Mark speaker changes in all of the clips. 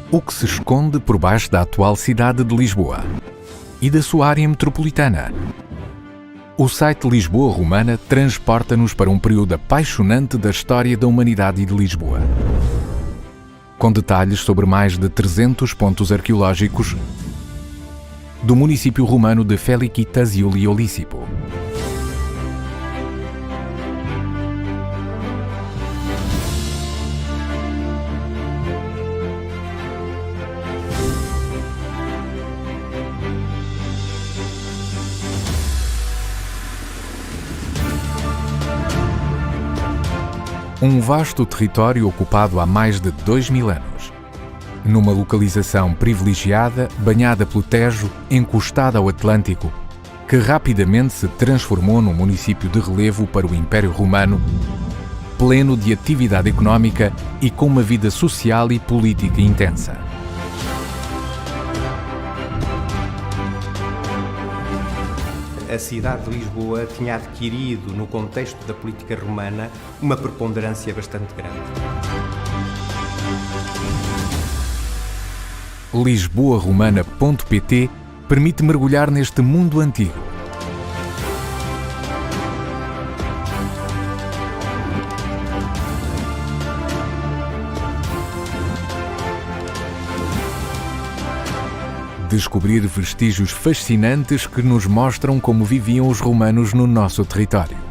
Speaker 1: O que se esconde por baixo da atual cidade de Lisboa e da sua área metropolitana. O site Lisboa Romana transporta-nos para um período apaixonante da história da humanidade e de Lisboa. Com detalhes sobre mais de 300 pontos arqueológicos do município romano de Felikitas Iulia Olisipo. Um vasto território ocupado há mais de 2000 anos. Numa localização privilegiada, banhada pelo Tejo, encostada ao Atlântico, que rapidamente se transformou num município de relevo para o Império Romano, pleno de atividade económica e com uma vida social e política intensa.
Speaker 2: A cidade de Lisboa tinha adquirido, no contexto da política romana, uma preponderância bastante grande.
Speaker 1: lisboaromana.pt permite mergulhar neste mundo antigo. Descobrir vestígios fascinantes que nos mostram como viviam os romanos no nosso território.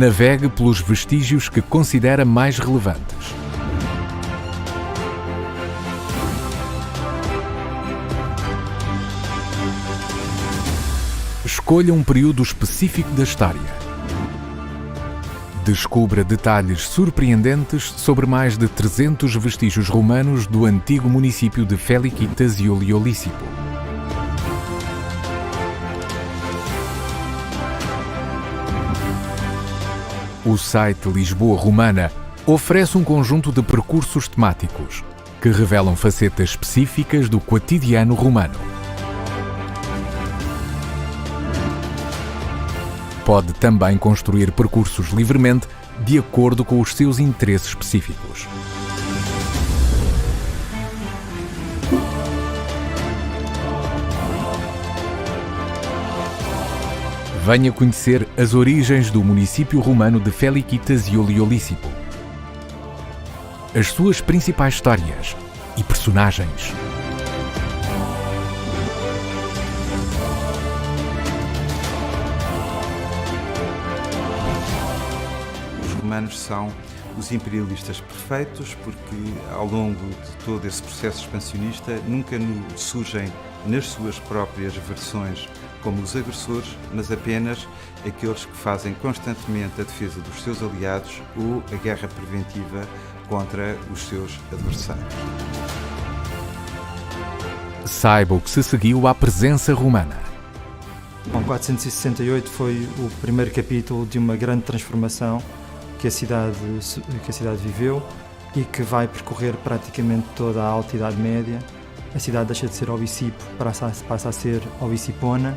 Speaker 1: Navegue pelos vestígios que considera mais relevantes. Escolha um período específico da história. Descubra detalhes surpreendentes sobre mais de 300 vestígios romanos do antigo município de Felikitas Iulia Olisipo. O site Lisboa Romana oferece um conjunto de percursos temáticos que revelam facetas específicas do cotidiano romano. Pode também construir percursos livremente de acordo com os seus interesses específicos. Venha conhecer as origens do município romano de Felikitas Iulia Olisipo, as suas principais histórias e personagens.
Speaker 3: Os romanos são os imperialistas perfeitos porque, ao longo de todo esse processo expansionista, nunca surgem nas suas próprias versões como os agressores, mas apenas aqueles que fazem constantemente a defesa dos seus aliados ou a guerra preventiva contra os seus adversários.
Speaker 1: Saiba o que se seguiu à presença romana.
Speaker 4: Bom, 468 foi o primeiro capítulo de uma grande transformação que a cidade viveu e que vai percorrer praticamente toda a Alta Idade Média. A cidade deixa de ser Olisipo, passa a ser Olisipona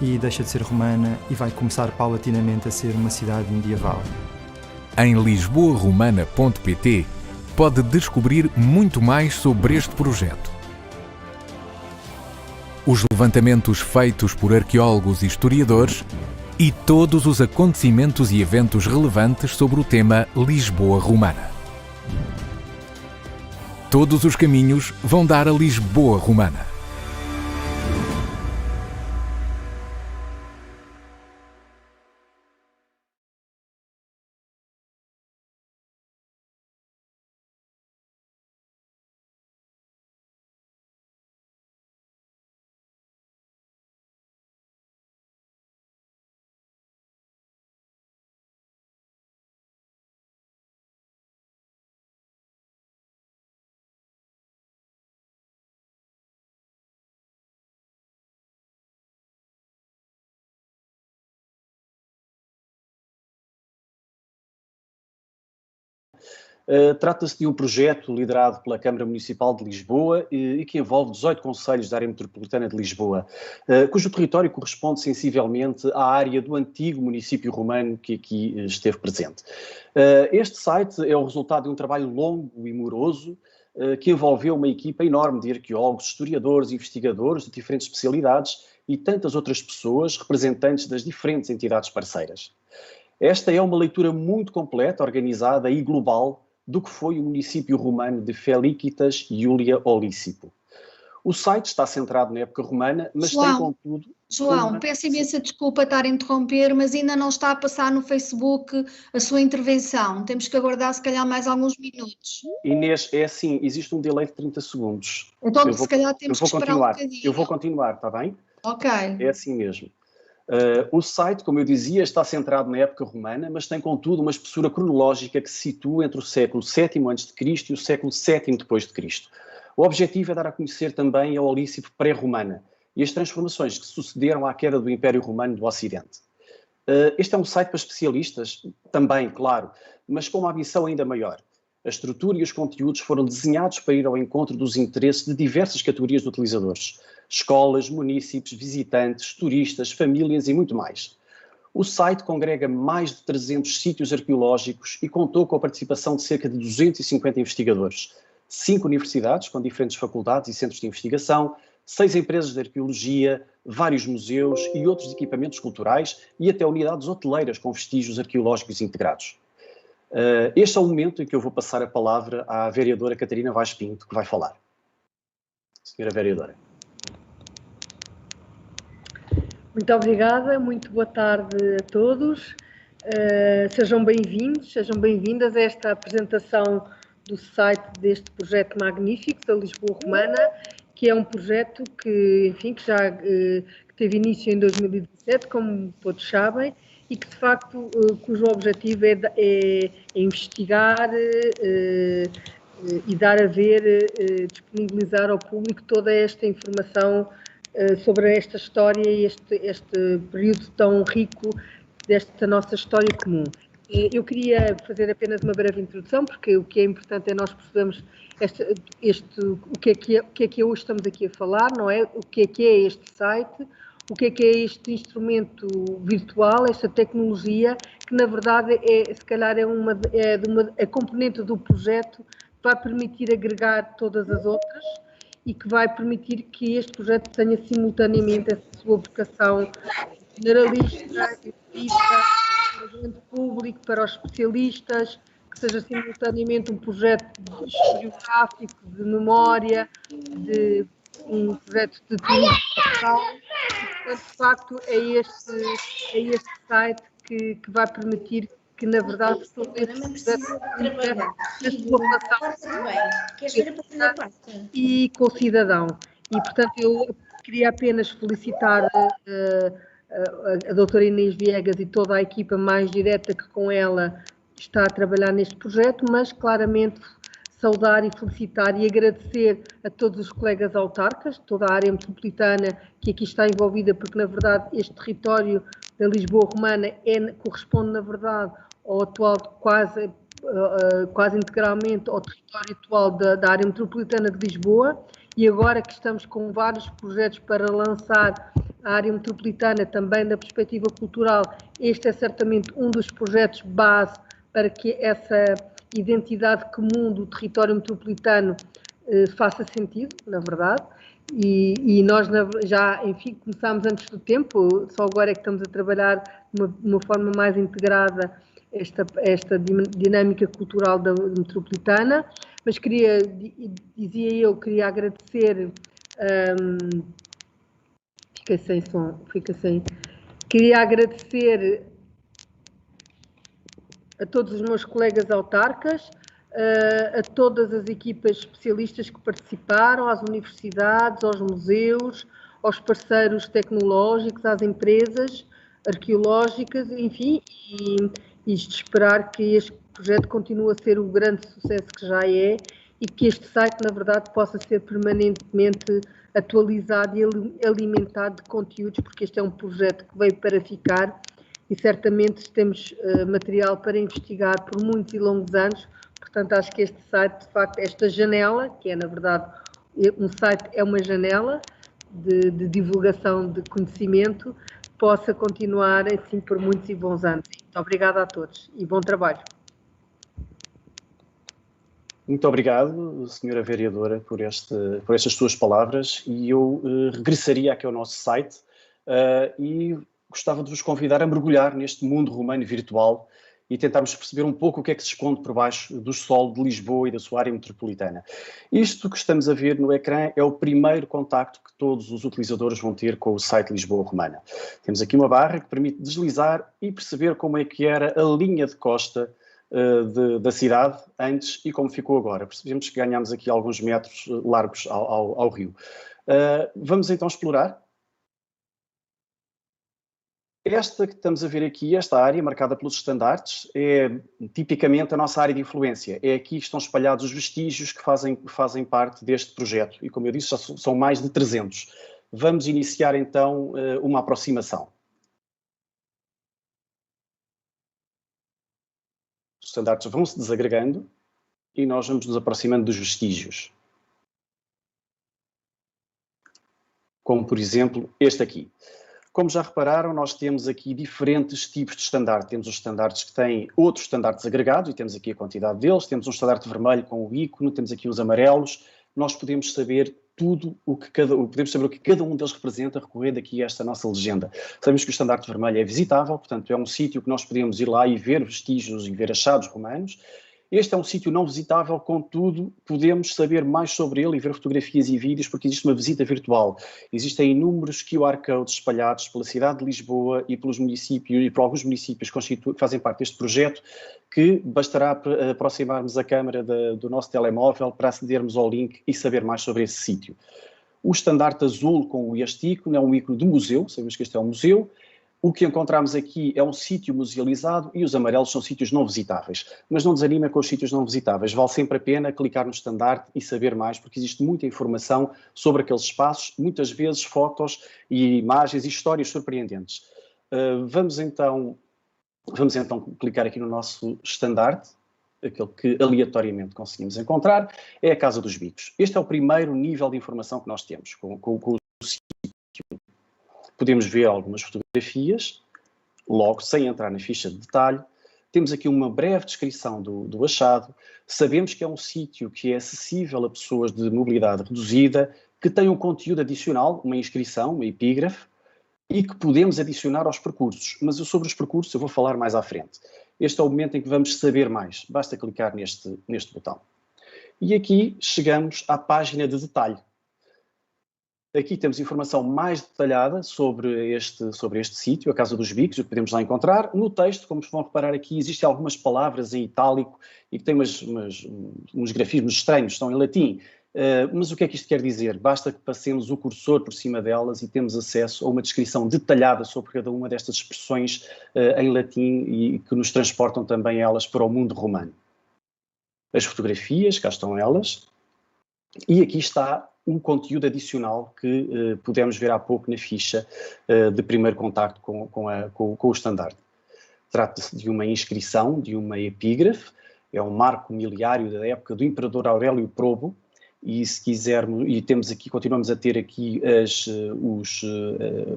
Speaker 4: e deixa de ser romana e vai começar paulatinamente a ser uma cidade medieval.
Speaker 1: Em lisboaromana.pt pode descobrir muito mais sobre este projeto. Os levantamentos feitos por arqueólogos e historiadores e todos os acontecimentos e eventos relevantes sobre o tema Lisboa Romana. Todos os caminhos vão dar a Lisboa Romana.
Speaker 5: Trata-se de um projeto liderado pela Câmara Municipal de Lisboa e que envolve 18 concelhos da área metropolitana de Lisboa, cujo território corresponde sensivelmente à área do antigo município romano que aqui esteve presente. Este site é o resultado de um trabalho longo e moroso que envolveu uma equipa enorme de arqueólogos, historiadores, investigadores de diferentes especialidades e tantas outras pessoas, representantes das diferentes entidades parceiras. Esta é uma leitura muito completa, organizada e global do que foi o município romano de Felicitas Iulia Olícipo. O site está centrado na época romana, mas tem contudo...
Speaker 6: João, peço imensa desculpa estar a interromper, mas ainda não está a passar no Facebook a sua intervenção. Temos que aguardar se calhar mais alguns minutos.
Speaker 5: Inês, é assim, existe um delay de 30 segundos.
Speaker 6: Então se calhar temos que esperar um bocadinho.
Speaker 5: Eu vou continuar, está bem?
Speaker 6: Ok.
Speaker 5: É assim mesmo. O site, como eu dizia, está centrado na época romana, mas tem, contudo, uma espessura cronológica que se situa entre o século VII a.C. e o século VII d.C. O objetivo é dar a conhecer também a Olícipo pré-romana e as transformações que sucederam à queda do Império Romano do Ocidente. Este é um site para especialistas, também, claro, mas com uma ambição ainda maior. A estrutura e os conteúdos foram desenhados para ir ao encontro dos interesses de diversas categorias de utilizadores: escolas, munícipes, visitantes, turistas, famílias e muito mais. O site congrega mais de 300 sítios arqueológicos e contou com a participação de cerca de 250 investigadores, 5 universidades com diferentes faculdades e centros de investigação, 6 empresas de arqueologia, vários museus e outros equipamentos culturais e até unidades hoteleiras com vestígios arqueológicos integrados. Este é o momento em que eu vou passar a palavra à vereadora Catarina Vaz Pinto, que vai falar. Senhora vereadora.
Speaker 7: Muito obrigada, muito boa tarde a todos. Sejam bem-vindos, sejam bem-vindas a esta apresentação do site deste projeto magnífico da Lisboa Romana, que é um projeto que, enfim, que já teve início em 2017, como todos sabem, e que, de facto, cujo objetivo é investigar e dar a ver, disponibilizar ao público toda esta informação sobre esta história e este período tão rico desta nossa história comum. Eu queria fazer apenas uma breve introdução, porque o que é importante é nós percebermos o que é que hoje estamos aqui a falar, não é? O que é este site, o que é este instrumento virtual, esta tecnologia, que na verdade se calhar é componente do projeto que vai permitir agregar todas as outras e que vai permitir que este projeto tenha simultaneamente a sua vocação generalista, para o grande público, para os especialistas, que seja simultaneamente um projeto historiográfico, de memória, um projeto de turismo cultural. E, portanto, de facto, é este site que vai permitir que, na verdade, todo este projeto e com o cidadão. E, portanto, eu queria apenas felicitar a doutora Inês Viegas e toda a equipa mais direta que com ela está a trabalhar neste projeto, mas claramente saudar e felicitar e agradecer a todos os colegas autarcas, toda a área metropolitana que aqui está envolvida, porque na verdade este território da Lisboa Romana corresponde na verdade ao atual quase integralmente ao território atual da área metropolitana de Lisboa, e agora que estamos com vários projetos para lançar a área metropolitana também da perspectiva cultural, este é certamente um dos projetos base para que essa identidade comum do território metropolitano faça sentido, na verdade, e nós já, enfim, começámos antes do tempo, só agora é que estamos a trabalhar de uma forma mais integrada esta dinâmica cultural da metropolitana, mas queria agradecer, queria agradecer a todos os meus colegas autarcas, a todas as equipas especialistas que participaram, às universidades, aos museus, aos parceiros tecnológicos, às empresas arqueológicas, enfim, e esperar que este projeto continue a ser o grande sucesso que já é e que este site, na verdade, possa ser permanentemente atualizado e alimentado de conteúdos, porque este é um projeto que veio para ficar e certamente temos material para investigar por muitos e longos anos, Portanto, acho que este site, de facto, esta janela, que é, na verdade, um site é uma janela de divulgação de conhecimento, possa continuar assim por muitos e bons anos. Muito obrigada a todos e bom trabalho.
Speaker 5: Muito obrigado, senhora vereadora, por estas suas palavras, e eu regressaria aqui ao nosso site e gostava de vos convidar a mergulhar neste mundo romano virtual e tentarmos perceber um pouco o que é que se esconde por baixo do solo de Lisboa e da sua área metropolitana. Isto que estamos a ver no ecrã é o primeiro contacto que todos os utilizadores vão ter com o site Lisboa Romana. Temos aqui uma barra que permite deslizar e perceber como é que era a linha de costa da cidade antes e como ficou agora. Percebemos que ganhamos aqui alguns metros largos ao rio. Vamos então explorar. Esta que estamos a ver aqui, esta área marcada pelos estandartes, é tipicamente a nossa área de influência. É aqui que estão espalhados os vestígios que fazem parte deste projeto. E como eu disse, já são mais de 300. Vamos iniciar então uma aproximação. Os estandartes vão se desagregando e nós vamos nos aproximando dos vestígios. Como, por exemplo, este aqui. Como já repararam, nós temos aqui diferentes tipos de estandarte. Temos os estandartes que têm outros estandartes agregados, e temos aqui a quantidade deles. Temos um estandarte vermelho com o ícone, temos aqui os amarelos. Nós podemos saber tudo podemos saber o que cada um deles representa, recorrendo aqui a esta nossa legenda. Sabemos que o estandarte vermelho é visitável, portanto é um sítio que nós podemos ir lá e ver vestígios e ver achados romanos. Este é um sítio não visitável, contudo, podemos saber mais sobre ele e ver fotografias e vídeos, porque existe uma visita virtual. Existem inúmeros QR Codes espalhados pela cidade de Lisboa e pelos municípios e por alguns municípios que fazem parte deste projeto, que bastará aproximarmos a câmara do nosso telemóvel para acedermos ao link e saber mais sobre esse sítio. O estandarte azul com este ícone é um ícone do museu, sabemos que este é um museu. O que encontramos aqui é um sítio musealizado e os amarelos são sítios não visitáveis. Mas não desanima com os sítios não visitáveis. Vale sempre a pena clicar no estandarte e saber mais, porque existe muita informação sobre aqueles espaços, muitas vezes fotos e imagens e histórias surpreendentes. Vamos então clicar aqui no nosso estandarte, aquele que aleatoriamente conseguimos encontrar, é a Casa dos Bicos. Este é o primeiro nível de informação que nós temos com o sítio. Podemos ver algumas fotografias, logo, sem entrar na ficha de detalhe. Temos aqui uma breve descrição do achado. Sabemos que é um sítio que é acessível a pessoas de mobilidade reduzida, que tem um conteúdo adicional, uma inscrição, uma epígrafe, e que podemos adicionar aos percursos. Mas sobre os percursos eu vou falar mais à frente. Este é o momento em que vamos saber mais. Basta clicar neste botão. E aqui chegamos à página de detalhe. Aqui temos informação mais detalhada sobre este sítio, a Casa dos Bicos, o que podemos lá encontrar. No texto, como vão reparar aqui, existem algumas palavras em itálico e que têm uns grafismos estranhos, estão em latim. Mas o que é que isto quer dizer? Basta que passemos o cursor por cima delas e temos acesso a uma descrição detalhada sobre cada uma destas expressões em latim e que nos transportam também elas para o mundo romano. As fotografias, cá estão elas. E aqui está um conteúdo adicional que pudemos ver há pouco na ficha de primeiro contacto com o estandarte. Trata-se de uma inscrição, de uma epígrafe, é um marco miliário da época do imperador Aurélio Probo, e se quisermos, e temos aqui, continuamos a ter aqui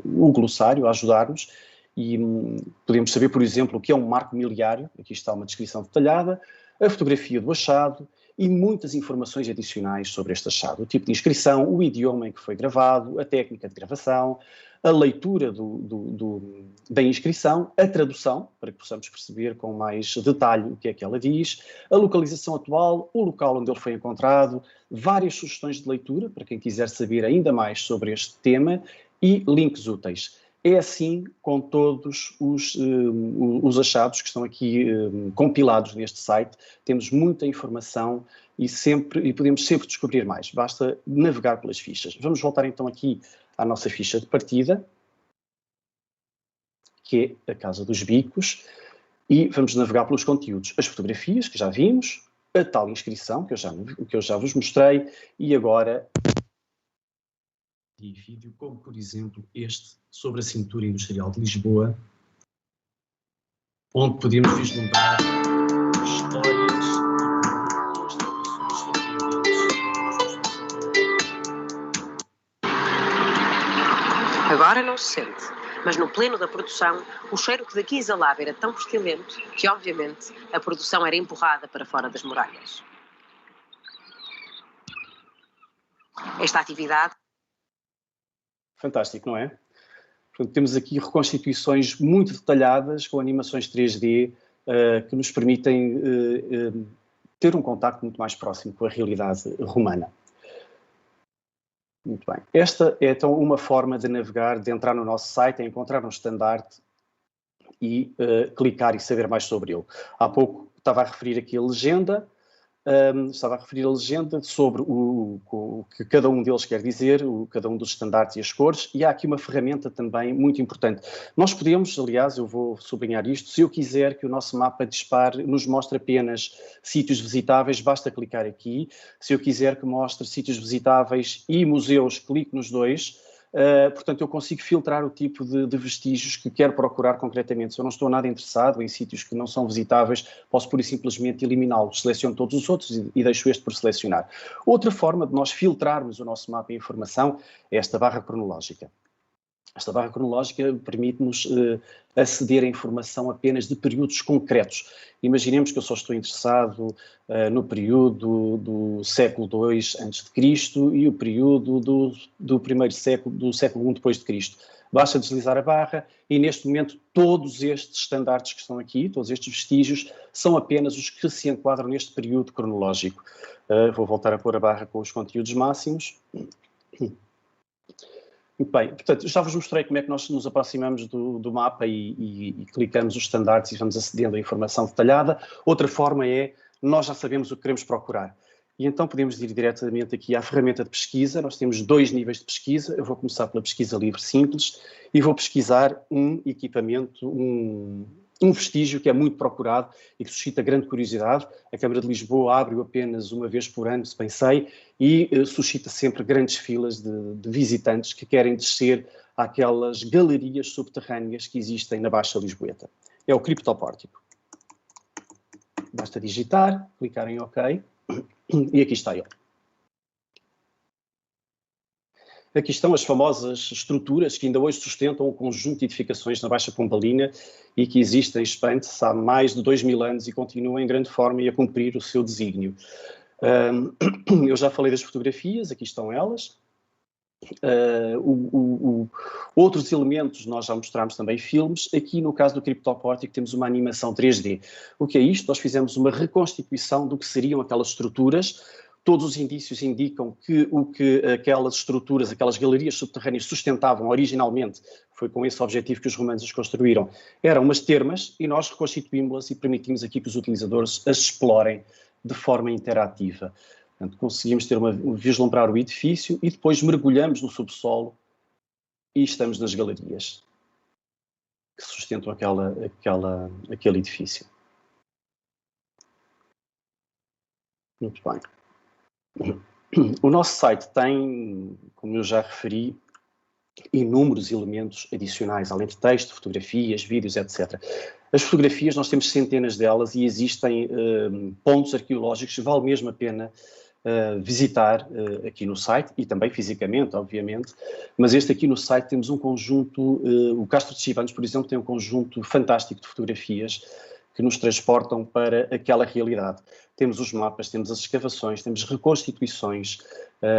Speaker 5: o glossário a ajudar-nos, e podemos saber, por exemplo, o que é um marco miliário, aqui está uma descrição detalhada, a fotografia do achado, e muitas informações adicionais sobre este achado. O tipo de inscrição, o idioma em que foi gravado, a técnica de gravação, a leitura da inscrição, a tradução, para que possamos perceber com mais detalhe o que é que ela diz, a localização atual, o local onde ele foi encontrado, várias sugestões de leitura, para quem quiser saber ainda mais sobre este tema, e links úteis. É assim com todos os achados que estão aqui compilados neste site. Temos muita informação e podemos sempre descobrir mais. Basta navegar pelas fichas. Vamos voltar então aqui à nossa ficha de partida, que é a Casa dos Bicos, e vamos navegar pelos conteúdos. As fotografias, que já vimos, a tal inscrição, que eu já vos mostrei, e agora e vídeo, como por exemplo este sobre a cintura industrial de Lisboa, onde podemos vislumbrar histórias
Speaker 8: Agora não se sente, mas no pleno da produção, o cheiro que daqui exalava era tão pestilento que, obviamente, a produção era empurrada para fora das muralhas. Esta atividade...
Speaker 5: Fantástico, não é? Portanto, temos aqui reconstituições muito detalhadas com animações 3D que nos permitem ter um contacto muito mais próximo com a realidade romana. Muito bem. Esta é então uma forma de navegar, de entrar no nosso site, encontrar um estandarte e clicar e saber mais sobre ele. Há pouco estava a referir aqui a legenda, sobre o que cada um deles quer dizer, cada um dos estandartes e as cores, e há aqui uma ferramenta também muito importante. Nós podemos, aliás, eu vou sublinhar isto, se eu quiser que o nosso mapa dispare, nos mostre apenas sítios visitáveis, basta clicar aqui. Se eu quiser que mostre sítios visitáveis e museus, clico nos dois. Portanto, eu consigo filtrar o tipo de vestígios que quero procurar concretamente. Se eu não estou nada interessado em sítios que não são visitáveis, posso pura e simplesmente eliminá-los. Seleciono todos os outros e deixo este por selecionar. Outra forma de nós filtrarmos o nosso mapa e informação é esta barra cronológica. Esta barra cronológica permite-nos aceder à informação apenas de períodos concretos. Imaginemos que eu só estou interessado no período do século II a.C. e o período do primeiro século, do século I depois de Cristo. Basta deslizar a barra e, neste momento, todos estes estandartes que estão aqui, todos estes vestígios, são apenas os que se enquadram neste período cronológico. Vou voltar a pôr a barra com os conteúdos máximos. Muito bem, portanto, já vos mostrei como é que nós nos aproximamos do mapa e clicamos os estandartes e vamos acedendo à informação detalhada. Outra forma é, nós já sabemos o que queremos procurar. E então podemos ir diretamente aqui à ferramenta de pesquisa. Nós temos 2 níveis de pesquisa. Eu vou começar pela pesquisa livre simples e vou pesquisar um equipamento, um vestígio que é muito procurado e que suscita grande curiosidade. A Câmara de Lisboa abre-o apenas uma vez por ano, se bem sei, e suscita sempre grandes filas de visitantes que querem descer àquelas galerias subterrâneas que existem na Baixa Lisboeta. É o criptopórtico. Basta digitar, clicar em OK e aqui está ele. Aqui estão as famosas estruturas que ainda hoje sustentam o conjunto de edificações na Baixa Pombalina e que existem, expande-se, há mais de 2000 anos e continuam em grande forma e a cumprir o seu desígnio. Eu já falei das fotografias, aqui estão elas. Outros elementos, nós já mostramos também filmes. Aqui, no caso do criptopórtico, temos uma animação 3D. O que é isto? Nós fizemos uma reconstituição do que seriam aquelas estruturas. Todos os indícios indicam que o que aquelas estruturas, aquelas galerias subterrâneas sustentavam originalmente, foi com esse objetivo que os romanos as construíram, eram umas termas e nós reconstituímos-las e permitimos aqui que os utilizadores as explorem de forma interativa. Portanto, conseguimos vislumbrar o edifício e depois mergulhamos no subsolo e estamos nas galerias que sustentam aquele edifício. Muito bem. O nosso site tem, como eu já referi, inúmeros elementos adicionais, além de texto, fotografias, vídeos, etc. As fotografias, nós temos centenas delas e existem pontos arqueológicos que vale mesmo a pena visitar aqui no site e também fisicamente, obviamente, mas este aqui no site temos um conjunto, o Castro de Chivanos, por exemplo, tem um conjunto fantástico de fotografias que nos transportam para aquela realidade. Temos os mapas, temos as escavações, temos reconstituições,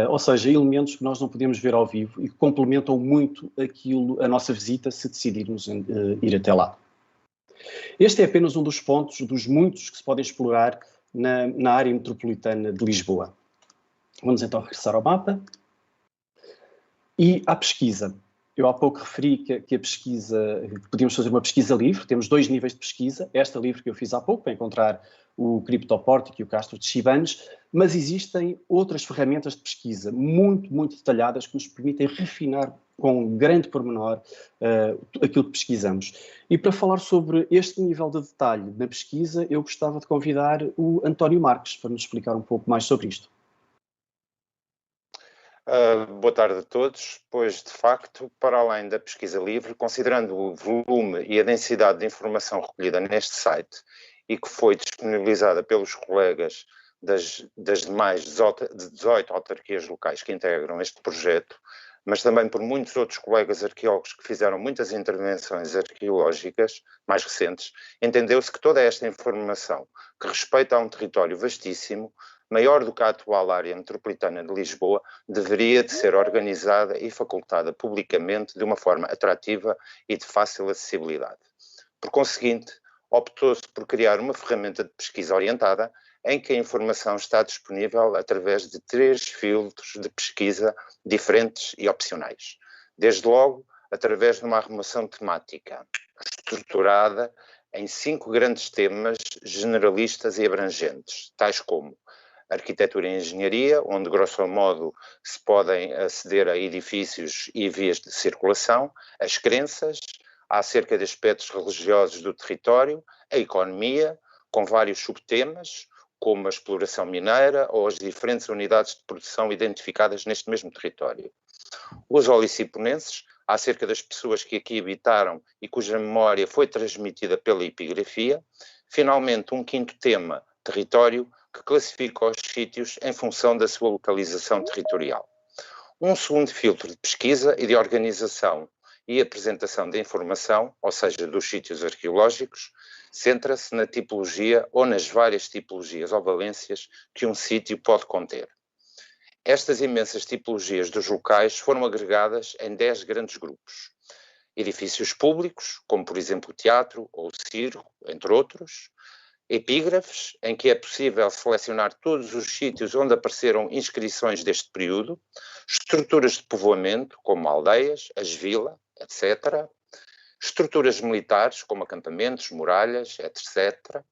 Speaker 5: ou seja, elementos que nós não podemos ver ao vivo e que complementam muito a nossa visita se decidirmos ir até lá. Este é apenas um dos pontos, dos muitos que se podem explorar na área metropolitana de Lisboa. Vamos então regressar ao mapa e à pesquisa. Eu há pouco referi que a pesquisa, podíamos fazer uma pesquisa livre, temos 2 níveis de pesquisa, esta livre que eu fiz há pouco, para encontrar o criptopórtico e o Castro de Chivanos, mas existem outras ferramentas de pesquisa muito, muito detalhadas que nos permitem refinar com grande pormenor aquilo que pesquisamos. E para falar sobre este nível de detalhe na pesquisa, eu gostava de convidar o António Marques para nos explicar um pouco mais sobre isto.
Speaker 9: Boa tarde a todos. Pois, de facto, para além da pesquisa livre, considerando o volume e a densidade de informação recolhida neste site e que foi disponibilizada pelos colegas das demais 18 autarquias locais que integram este projeto, mas também por muitos outros colegas arqueólogos que fizeram muitas intervenções arqueológicas mais recentes, entendeu-se que toda esta informação, que respeita a um território vastíssimo, maior do que a atual área metropolitana de Lisboa, deveria de ser organizada e facultada publicamente de uma forma atrativa e de fácil acessibilidade. Por conseguinte, optou-se por criar uma ferramenta de pesquisa orientada em que a informação está disponível através de 3 filtros de pesquisa diferentes e opcionais. Desde logo, através de uma arrumação temática, estruturada em 5 grandes temas generalistas e abrangentes, tais como arquitetura e engenharia, onde grosso modo se podem aceder a edifícios e vias de circulação, as crenças, acerca de aspectos religiosos do território, a economia, com vários subtemas, como a exploração mineira ou as diferentes unidades de produção identificadas neste mesmo território. Os oliciponenses, acerca das pessoas que aqui habitaram e cuja memória foi transmitida pela epigrafia. Finalmente, um 5º tema, território, que classifica os sítios em função da sua localização territorial. Um 2º filtro de pesquisa e de organização e apresentação da informação, ou seja, dos sítios arqueológicos, centra-se na tipologia ou nas várias tipologias ou valências que um sítio pode conter. Estas imensas tipologias dos locais foram agregadas em 10 grandes grupos. Edifícios públicos, como por exemplo o teatro ou o circo, entre outros. Epígrafes, em que é possível selecionar todos os sítios onde apareceram inscrições deste período. Estruturas de povoamento, como aldeias, as vilas, etc. Estruturas militares, como acampamentos, muralhas, etc.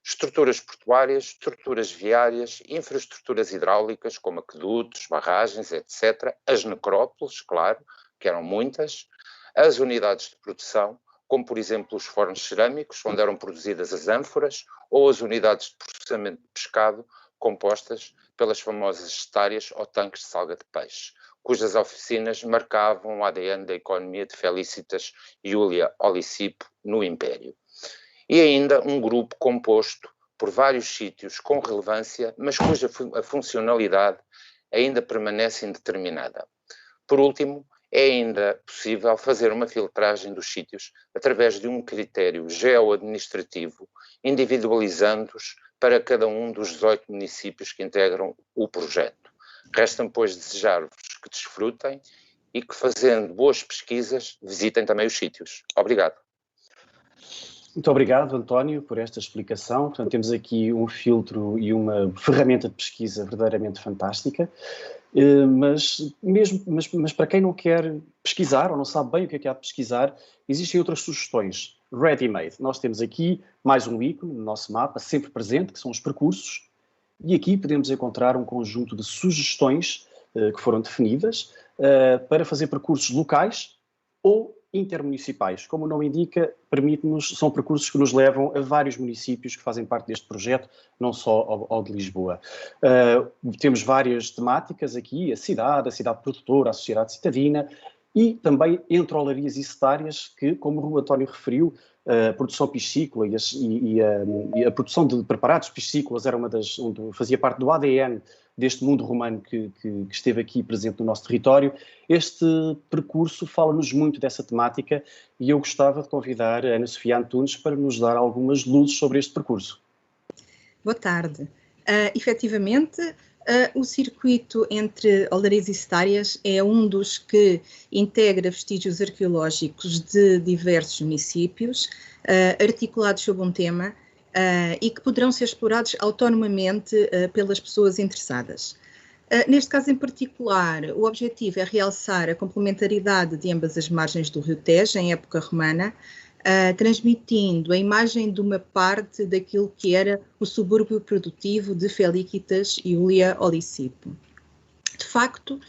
Speaker 9: Estruturas portuárias, estruturas viárias, infraestruturas hidráulicas, como aquedutos, barragens, etc. As necrópoles, claro, que eram muitas. As unidades de produção, como por exemplo os fornos cerâmicos, onde eram produzidas as ânforas, ou as unidades de processamento de pescado, compostas pelas famosas estárias ou tanques de salga de peixe, cujas oficinas marcavam o ADN da economia de Felicitas Iulia Olicipo no Império. E ainda um grupo composto por vários sítios com relevância, mas cuja funcionalidade ainda permanece indeterminada. Por último, é ainda possível fazer uma filtragem dos sítios através de um critério geoadministrativo, individualizando-os para cada um dos 18 municípios que integram o projeto. Resta-me, pois, desejar-vos que desfrutem e que, fazendo boas pesquisas, visitem também os sítios. Obrigado.
Speaker 5: Muito obrigado, António, por esta explicação. Portanto, temos aqui um filtro e uma ferramenta de pesquisa verdadeiramente fantástica, mas para quem não quer pesquisar ou não sabe bem o que é há de pesquisar, existem outras sugestões. Ready-made. Nós temos aqui mais um ícone no nosso mapa, sempre presente, que são os percursos, e aqui podemos encontrar um conjunto de sugestões que foram definidas para fazer percursos locais ou intermunicipais. Como o nome indica, são percursos que nos levam a vários municípios que fazem parte deste projeto, não só ao de Lisboa. Temos várias temáticas aqui, a cidade produtora, a sociedade citadina, e também entreolarias e setárias que, como o António referiu, a produção piscícola e a produção de preparados piscícolas era fazia parte do ADN deste mundo romano que esteve aqui presente no nosso território. Este percurso fala-nos muito dessa temática e eu gostava de convidar a Ana Sofia Antunes para nos dar algumas luzes sobre este percurso.
Speaker 10: Boa tarde. Efetivamente, o circuito entre olarias e setárias é um dos que integra vestígios arqueológicos de diversos municípios, articulados sobre um tema, e que poderão ser explorados autonomamente pelas pessoas interessadas. Neste caso em particular, o objetivo é realçar a complementaridade de ambas as margens do Rio Tejo em época romana, transmitindo a imagem de uma parte daquilo que era o subúrbio produtivo de Felicitas Iulia Olicipo. De facto,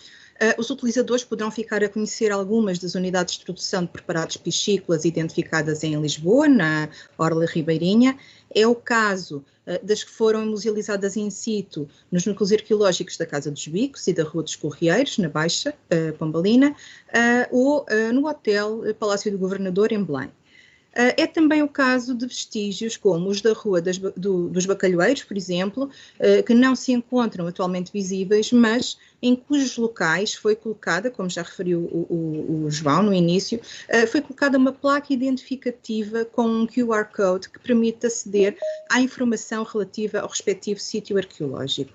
Speaker 10: os utilizadores poderão ficar a conhecer algumas das unidades de produção de preparados piscícolas identificadas em Lisboa, na Orla Ribeirinha. É o caso das que foram musealizadas in situ nos núcleos arqueológicos da Casa dos Bicos e da Rua dos Correieiros, na Baixa Pombalina, ou no Hotel Palácio do Governador, em Belém. É também o caso de vestígios como os da Rua dos Bacalhoeiros, por exemplo, que não se encontram atualmente visíveis, mas em cujos locais foi colocada, como já referiu o João no início, foi colocada uma placa identificativa com um QR Code que permite aceder à informação relativa ao respectivo sítio arqueológico.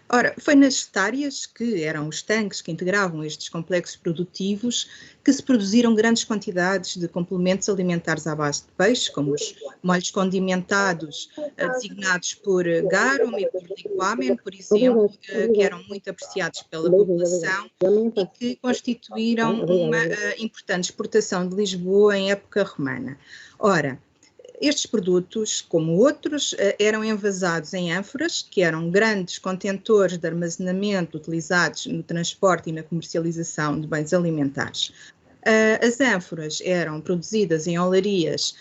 Speaker 10: Ora, foi nas estuárias, que eram os tanques que integravam estes complexos produtivos, que se produziram grandes quantidades de complementos alimentares à base de peixe, como os molhos condimentados, designados por garum e por liquamen, por exemplo, que eram muito apreciados pela população e que constituíram uma importante exportação de Lisboa em época romana. Ora, estes produtos, como outros, eram envasados em ânforas, que eram grandes contentores de armazenamento utilizados no transporte e na comercialização de bens alimentares. As ânforas eram produzidas em olarias,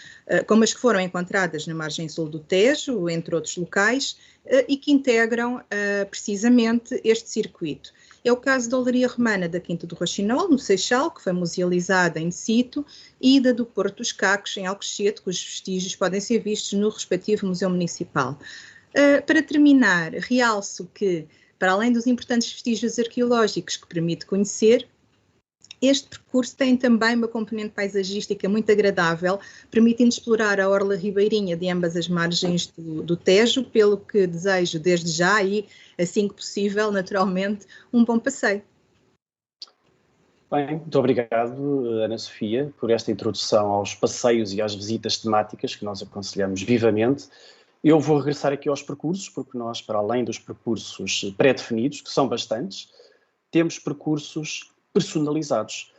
Speaker 10: como as que foram encontradas na margem sul do Tejo, entre outros locais, e que integram precisamente este circuito. É o caso da olaria romana da Quinta do Roxinol, no Seixal, que foi musealizada in situ, e da do Porto dos Cacos, em Alcochete, cujos vestígios podem ser vistos no respectivo Museu Municipal. Para terminar, realço que, para além dos importantes vestígios arqueológicos que permite conhecer, este percurso tem também uma componente paisagística muito agradável, permitindo explorar a orla ribeirinha de ambas as margens do Tejo, pelo que desejo desde já e, assim que possível, naturalmente, um bom passeio.
Speaker 5: Bem, muito obrigado, Ana Sofia, por esta introdução aos passeios e às visitas temáticas que nós aconselhamos vivamente. Eu vou regressar aqui aos percursos, porque nós, para além dos percursos pré-definidos, que são bastantes, temos percursos personalizados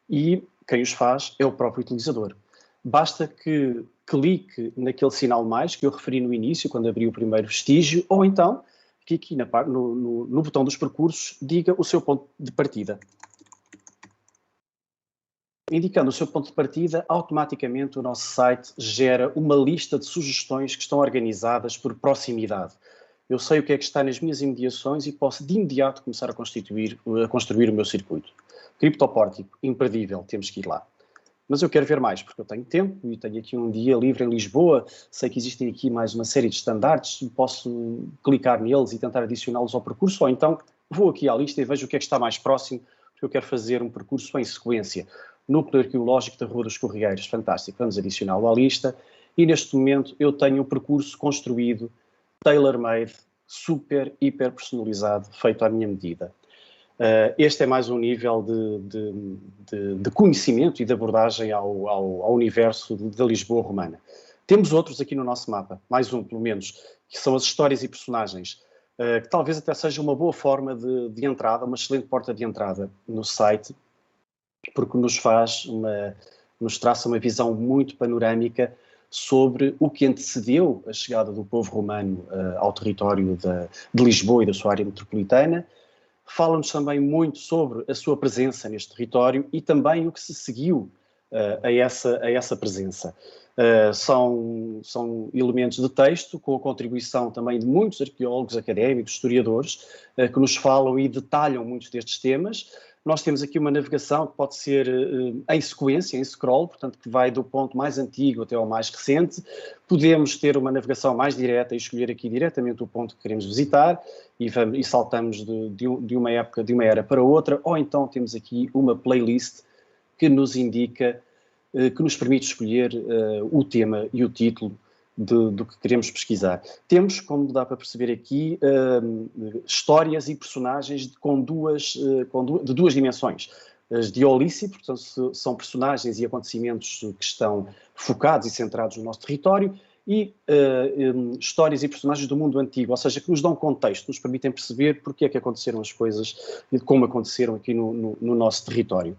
Speaker 5: e quem os faz é o próprio utilizador. Basta que clique naquele sinal mais que eu referi no início, quando abri o primeiro vestígio, ou então, que aqui no botão dos percursos, diga o seu ponto de partida. Indicando o seu ponto de partida, automaticamente o nosso site gera uma lista de sugestões que estão organizadas por proximidade. Eu sei o que é que está nas minhas imediações e posso de imediato começar a construir o meu circuito. Criptopórtico, imperdível, temos que ir lá. Mas eu quero ver mais, porque eu tenho tempo e tenho aqui um dia livre em Lisboa, sei que existem aqui mais uma série de estandartes, posso clicar neles e tentar adicioná-los ao percurso, ou então vou aqui à lista e vejo o que é que está mais próximo, porque eu quero fazer um percurso em sequência. Núcleo Arqueológico da Rua dos Correieiros, fantástico, vamos adicioná-lo à lista. E neste momento eu tenho um percurso construído, tailor-made, super, hiper personalizado, feito à minha medida. Este é mais um nível de conhecimento e de abordagem ao universo da Lisboa romana. Temos outros aqui no nosso mapa, mais um pelo menos, que são as histórias e personagens, que talvez até seja uma boa forma de entrada, uma excelente porta de entrada no site, porque nos traça uma visão muito panorâmica sobre o que antecedeu a chegada do povo romano ao território de Lisboa e da sua área metropolitana. Fala-nos também muito sobre a sua presença neste território e também o que se seguiu a essa presença. São elementos de texto com a contribuição também de muitos arqueólogos, académicos, historiadores, que nos falam e detalham muitos destes temas. Nós temos aqui uma navegação que pode ser em sequência, em scroll, portanto que vai do ponto mais antigo até ao mais recente. Podemos ter uma navegação mais direta e escolher aqui diretamente o ponto que queremos visitar e saltamos de uma era para outra, ou então temos aqui uma playlist que nos indica, que nos permite escolher o tema e o título do que queremos pesquisar. Temos, como dá para perceber aqui, histórias e personagens de duas dimensões. As de Olício, portanto, são personagens e acontecimentos que estão focados e centrados no nosso território, e histórias e personagens do mundo antigo, ou seja, que nos dão contexto, nos permitem perceber porque é que aconteceram as coisas e como aconteceram aqui no nosso território.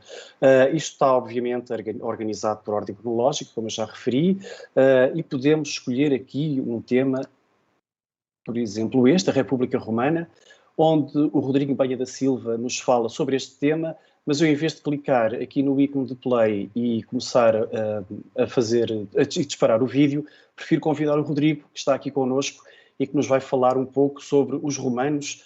Speaker 5: Isto está, obviamente, organizado por ordem cronológica, como eu já referi, e podemos escolher aqui um tema, por exemplo, a República Romana, onde o Rodrigo Benha da Silva nos fala sobre este tema, mas eu, em vez de clicar aqui no ícone de play e começar a disparar o vídeo, prefiro convidar o Rodrigo, que está aqui connosco e que nos vai falar um pouco sobre os romanos,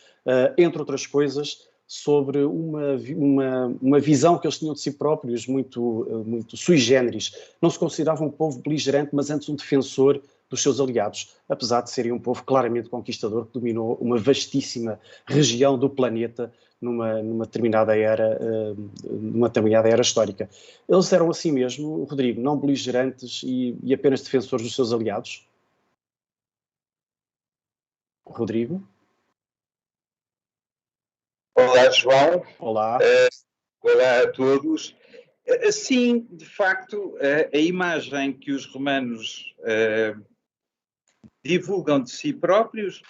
Speaker 5: entre outras coisas, sobre uma visão que eles tinham de si próprios muito sui generis. Não se consideravam um povo beligerante, mas antes um defensor dos seus aliados, apesar de serem um povo claramente conquistador que dominou uma vastíssima região do planeta numa determinada era histórica. Eles eram assim mesmo, Rodrigo, não beligerantes e apenas defensores dos seus aliados? Rodrigo?
Speaker 11: Olá, João.
Speaker 5: Olá.
Speaker 11: Olá a todos. Sim, de facto, a imagem que os romanos divulgam de si próprios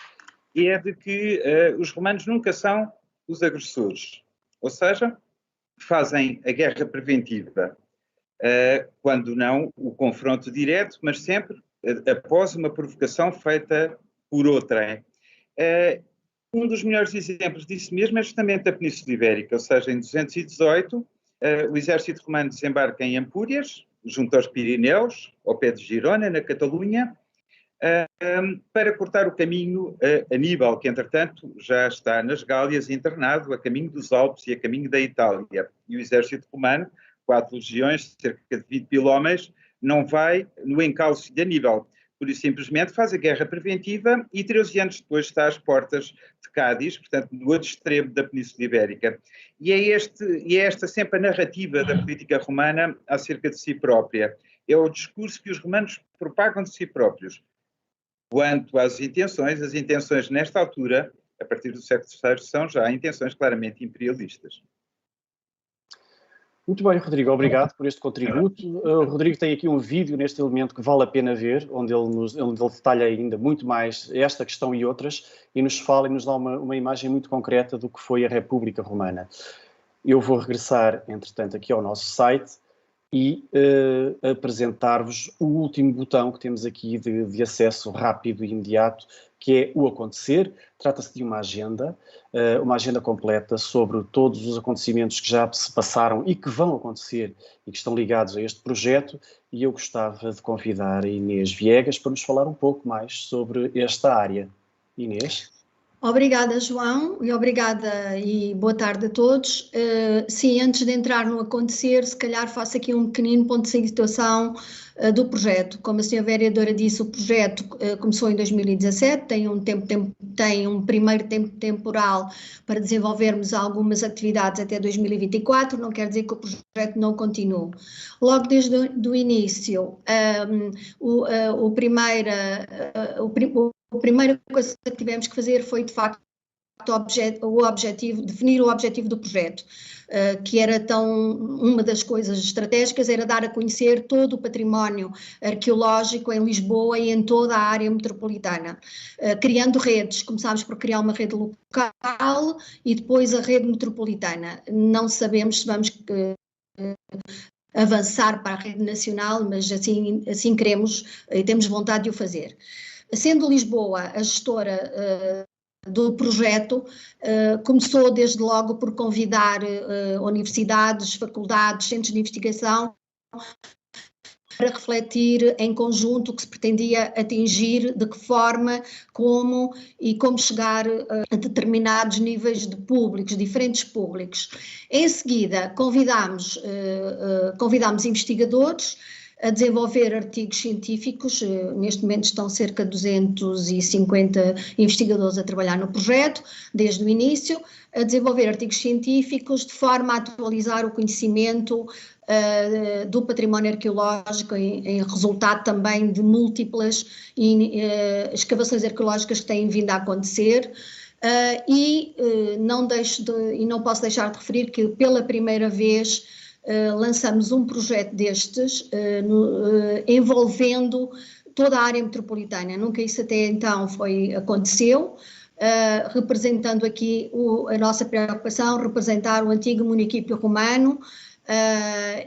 Speaker 11: é de que os romanos nunca são os agressores, ou seja, fazem a guerra preventiva, quando não o confronto direto, mas sempre após uma provocação feita por outrem. Um dos melhores exemplos disso mesmo é justamente a Península Ibérica, ou seja, em 218, o exército romano desembarca em Ampúrias, junto aos Pirineus, ao pé de Girona, na Catalunha, para cortar o caminho a Aníbal, que entretanto já está nas Gálias internado, a caminho dos Alpes e a caminho da Itália. E o exército romano, 4 legiões, cerca de 20 mil homens, não vai no encalço de Aníbal. Por isso, simplesmente faz a guerra preventiva e 13 anos depois está às portas de Cádiz, portanto, no outro extremo da Península Ibérica. E é esta sempre a narrativa da política romana acerca de si própria. É o discurso que os romanos propagam de si próprios. Quanto às intenções, as intenções nesta altura, a partir do século III, são já intenções claramente imperialistas.
Speaker 5: Muito bem, Rodrigo, obrigado por este contributo. O Rodrigo tem aqui um vídeo neste elemento que vale a pena ver, onde ele detalha ainda muito mais esta questão e outras, e nos fala e nos dá uma imagem muito concreta do que foi a República Romana. Eu vou regressar, entretanto, aqui ao nosso site e apresentar-vos o último botão que temos aqui de acesso rápido e imediato, que é o Acontecer. Trata-se de uma agenda completa sobre todos os acontecimentos que já se passaram e que vão acontecer e que estão ligados a este projeto, e eu gostava de convidar a Inês Viegas para nos falar um pouco mais sobre esta área. Inês?
Speaker 6: Obrigada, João, e obrigada e boa tarde a todos. Sim, antes de entrar no Acontecer, se calhar faço aqui um pequenino ponto de situação do projeto. Como a senhora vereadora disse, o projeto começou em 2017, tem um primeiro tempo temporal para desenvolvermos algumas atividades até 2024, não quer dizer que o projeto não continue. Logo desde o início, a primeira coisa que tivemos que fazer foi, de facto, definir o objetivo do projeto, que era uma das coisas estratégicas era dar a conhecer todo o património arqueológico em Lisboa e em toda a área metropolitana, criando redes. Começámos por criar uma rede local e depois a rede metropolitana. Não sabemos se vamos avançar para a rede nacional, mas assim queremos e temos vontade de o fazer. Sendo Lisboa a gestora do projeto, começou desde logo por convidar universidades, faculdades, centros de investigação para refletir em conjunto o que se pretendia atingir, de que forma, como chegar a determinados níveis de públicos, diferentes públicos. Em seguida, convidámos investigadores a desenvolver artigos científicos. Neste momento estão cerca de 250 investigadores a trabalhar no projeto, desde o início, a desenvolver artigos científicos de forma a atualizar o conhecimento do património arqueológico em resultado também de múltiplas escavações arqueológicas que têm vindo a acontecer. Não posso deixar de referir que pela primeira vez lançamos um projeto destes envolvendo toda a área metropolitana. Nunca isso até então aconteceu, representando aqui a nossa preocupação, representar o antigo município romano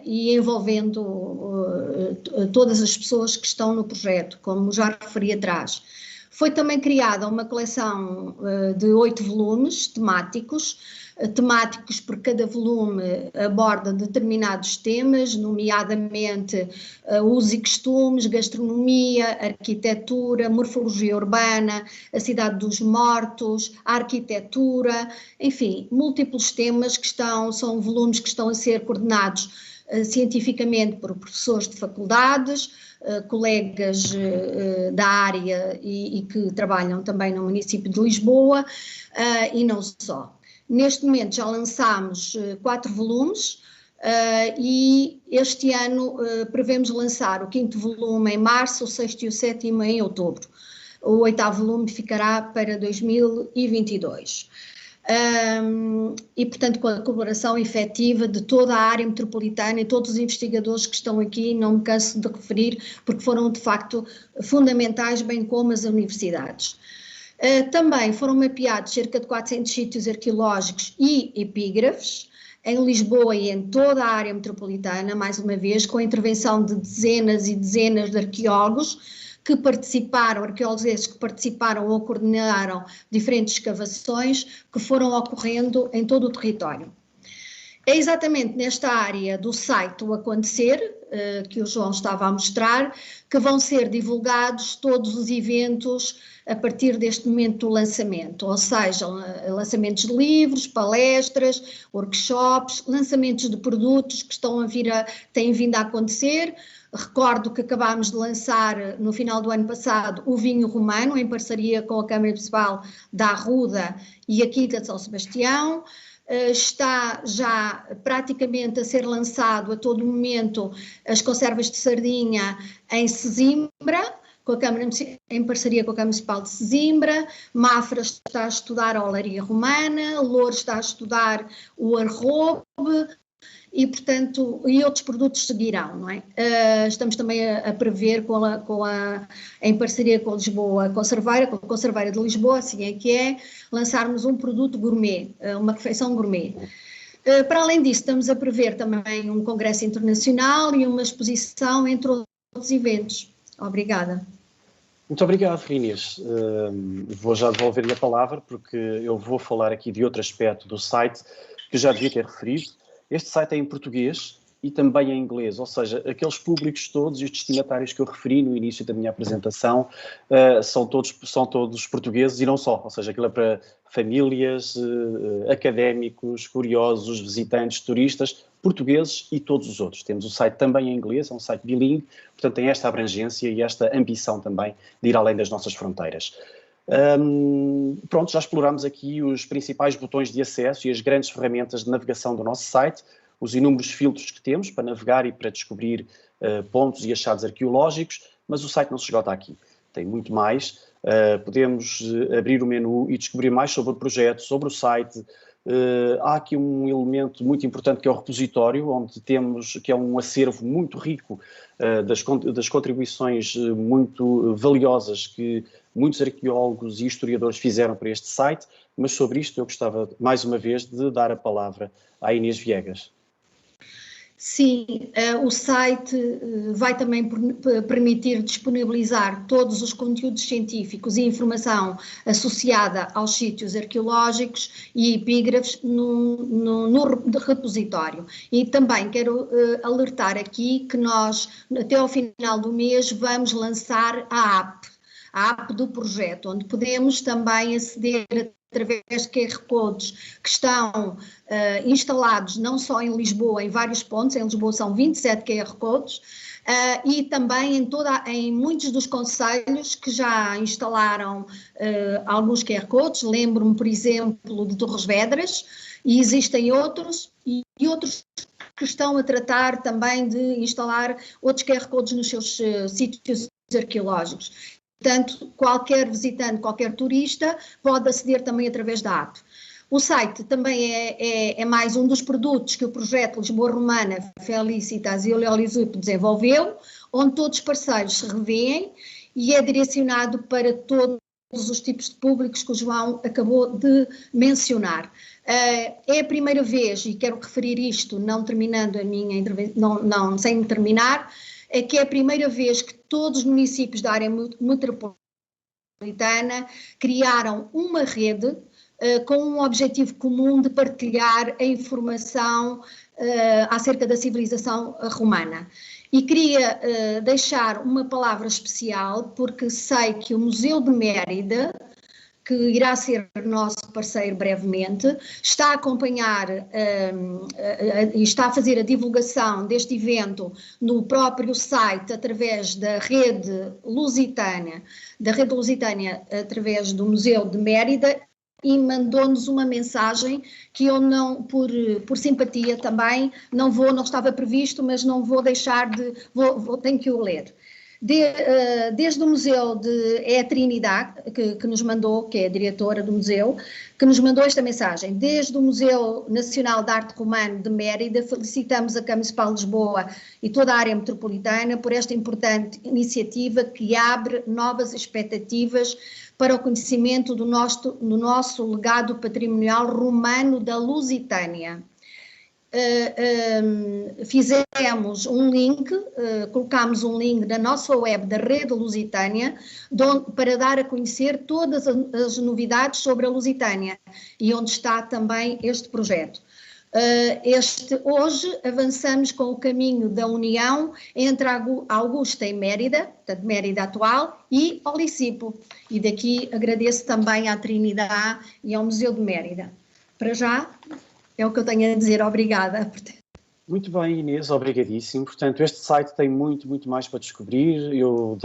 Speaker 6: e envolvendo todas as pessoas que estão no projeto, como já referi atrás. Foi também criada uma coleção de 8 volumes temáticos, temáticos, por cada volume aborda determinados temas, nomeadamente usos e costumes, gastronomia, arquitetura, morfologia urbana, a cidade dos mortos, a arquitetura, enfim, múltiplos temas que são volumes que estão a ser coordenados cientificamente por professores de faculdades, colegas da área e que trabalham também no município de Lisboa, e não só. Neste momento já lançámos 4 volumes e este ano prevemos lançar o 5º volume em março, o 6º e o 7º em outubro. O 8º volume ficará para 2022. E, portanto, com a colaboração efetiva de toda a área metropolitana e todos os investigadores que estão aqui, não me canso de referir, porque foram, de facto, fundamentais, bem como as universidades. Também foram mapeados cerca de 400 sítios arqueológicos e epígrafes, em Lisboa e em toda a área metropolitana, mais uma vez, com a intervenção de dezenas e dezenas de arqueólogos, que participaram, arqueólogos esses que participaram ou coordenaram diferentes escavações que foram ocorrendo em todo o território. É exatamente nesta área do site O Acontecer, que o João estava a mostrar, que vão ser divulgados todos os eventos a partir deste momento do lançamento, ou seja, lançamentos de livros, palestras, workshops, lançamentos de produtos que têm vindo a acontecer. Recordo que acabámos de lançar no final do ano passado o vinho romano, em parceria com a Câmara Municipal da Arruda e a Quinta de São Sebastião. Está já praticamente a ser lançado a todo momento as conservas de sardinha em Sesimbra, em parceria com a Câmara Municipal de Sesimbra. Mafra está a estudar a olaria romana, Loures está a estudar o arrobe, e, portanto, e outros produtos seguirão, não é? Estamos também a prever, em parceria com a Lisboa Conserveira, com a Conserveira de Lisboa, assim é que é, lançarmos um produto gourmet, uma refeição gourmet. Para além disso, estamos a prever também um congresso internacional e uma exposição, entre outros eventos. Obrigada.
Speaker 5: Muito obrigado, Inês. Vou já devolver-lhe a palavra, porque eu vou falar aqui de outro aspecto do site que já devia ter referido. Este site é em português e também em inglês, ou seja, aqueles públicos todos e os destinatários que eu referi no início da minha apresentação são todos portugueses e não só, ou seja, aquilo é para famílias, académicos, curiosos, visitantes, turistas, portugueses e todos os outros. Temos o site também em inglês, é um site bilingue, portanto tem esta abrangência e esta ambição também de ir além das nossas fronteiras. Pronto, já explorámos aqui os principais botões de acesso e as grandes ferramentas de navegação do nosso site, os inúmeros filtros que temos para navegar e para descobrir pontos e achados arqueológicos, mas o site não se esgota aqui, tem muito mais. Podemos abrir o menu e descobrir mais sobre o projeto, sobre o site. Há aqui um elemento muito importante que é o repositório, onde temos, que é um acervo muito rico das contribuições muito valiosas que muitos arqueólogos e historiadores fizeram para este site, mas sobre isto eu gostava mais uma vez de dar a palavra à Inês Viegas.
Speaker 6: Sim, o site vai também permitir disponibilizar todos os conteúdos científicos e informação associada aos sítios arqueológicos e epígrafes no repositório. E também quero alertar aqui que nós, até ao final do mês, vamos lançar a app do projeto, onde podemos também aceder através de QR codes que estão instalados não só em Lisboa, em vários pontos. Em Lisboa são 27 QR codes, e também em muitos dos concelhos que já instalaram alguns QR codes. Lembro-me, por exemplo, de Torres Vedras, e existem outros, e outros que estão a tratar também de instalar outros QR codes nos seus sítios arqueológicos. Portanto, qualquer visitante, qualquer turista pode aceder também através da app. O site também é mais um dos produtos que o projeto Lisboa Romana, Felicitas e Oleolisup desenvolveu, onde todos os parceiros se revêem e é direcionado para todos os tipos de públicos que o João acabou de mencionar. É a primeira vez, e quero referir isto, não terminando a minha intervenção, sem terminar, é que é a primeira vez que todos os municípios da área metropolitana criaram uma rede com um objetivo comum de partilhar a informação acerca da civilização romana. E queria deixar uma palavra especial, porque sei que o Museu de Mérida, que irá ser nosso parceiro brevemente, está a acompanhar e está a fazer a divulgação deste evento no próprio site, através da rede lusitânia, através do Museu de Mérida, e mandou-nos uma mensagem que eu não, por simpatia também, não estava previsto, mas não vou deixar de, tenho que o ler. Desde o Museu é a Trinidade, que nos mandou, que é a diretora do museu, que nos mandou esta mensagem. Desde o Museu Nacional de Arte Romano de Mérida, felicitamos a Câmara Municipal de Lisboa e toda a área metropolitana por esta importante iniciativa que abre novas expectativas para o conhecimento do nosso legado patrimonial romano da Lusitânia. Fizemos um link, colocámos um link na nossa web da Rede Lusitânia para dar a conhecer todas as novidades sobre a Lusitânia e onde está também este projeto. Hoje avançamos com o caminho da união entre Augusta e Mérida, portanto Mérida atual, e Olicipo. E daqui agradeço também à Trinidade e ao Museu de Mérida. Para já é o que eu tenho a dizer, obrigada.
Speaker 5: Muito bem, Inês, obrigadíssimo. Portanto, este site tem muito, muito mais para descobrir. Eu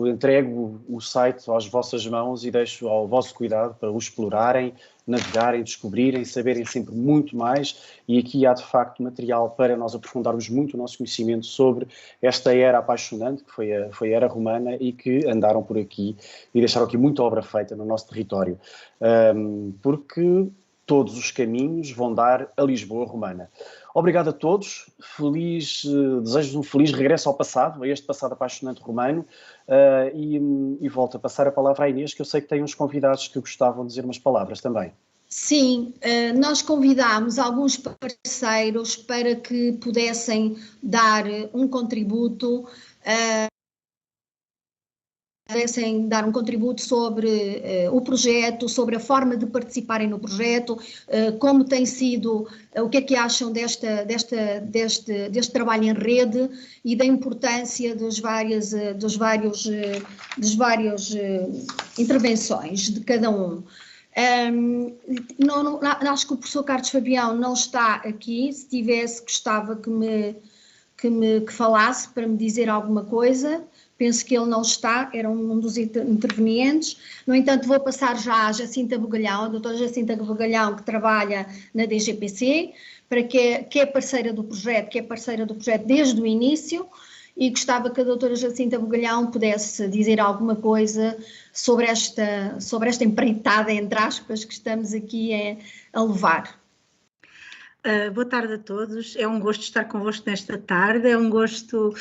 Speaker 5: entrego o site às vossas mãos e deixo ao vosso cuidado para o explorarem, navegarem, descobrirem, saberem sempre muito mais. E aqui há, de facto, material para nós aprofundarmos muito o nosso conhecimento sobre esta era apaixonante, que foi a era romana, e que andaram por aqui e deixaram aqui muita obra feita no nosso território. Porque todos os caminhos vão dar a Lisboa romana. Obrigado a todos, desejo-vos um feliz regresso ao passado, a este passado apaixonante romano, e volto a passar a palavra à Inês, que eu sei que tem uns convidados que gostavam de dizer umas palavras também.
Speaker 6: Sim, nós convidámos alguns parceiros para que pudessem dar um contributo, sobre o projeto, sobre a forma de participarem no projeto, como tem sido, o que é que acham deste trabalho em rede e da importância dos várias intervenções de cada um. Acho que o professor Carlos Fabião não está aqui. Se tivesse, gostava que falasse para me dizer alguma coisa. Penso que ele não está, era um dos intervenientes. No entanto, vou passar já à Jacinta Bugalhão, a doutora Jacinta Bugalhão, que trabalha na DGPC, que é parceira do projeto, desde o início, e gostava que a doutora Jacinta Bugalhão pudesse dizer alguma coisa sobre esta empreitada, entre aspas, que estamos aqui a levar.
Speaker 10: Boa tarde a todos, é um gosto estar convosco nesta tarde, é um gosto,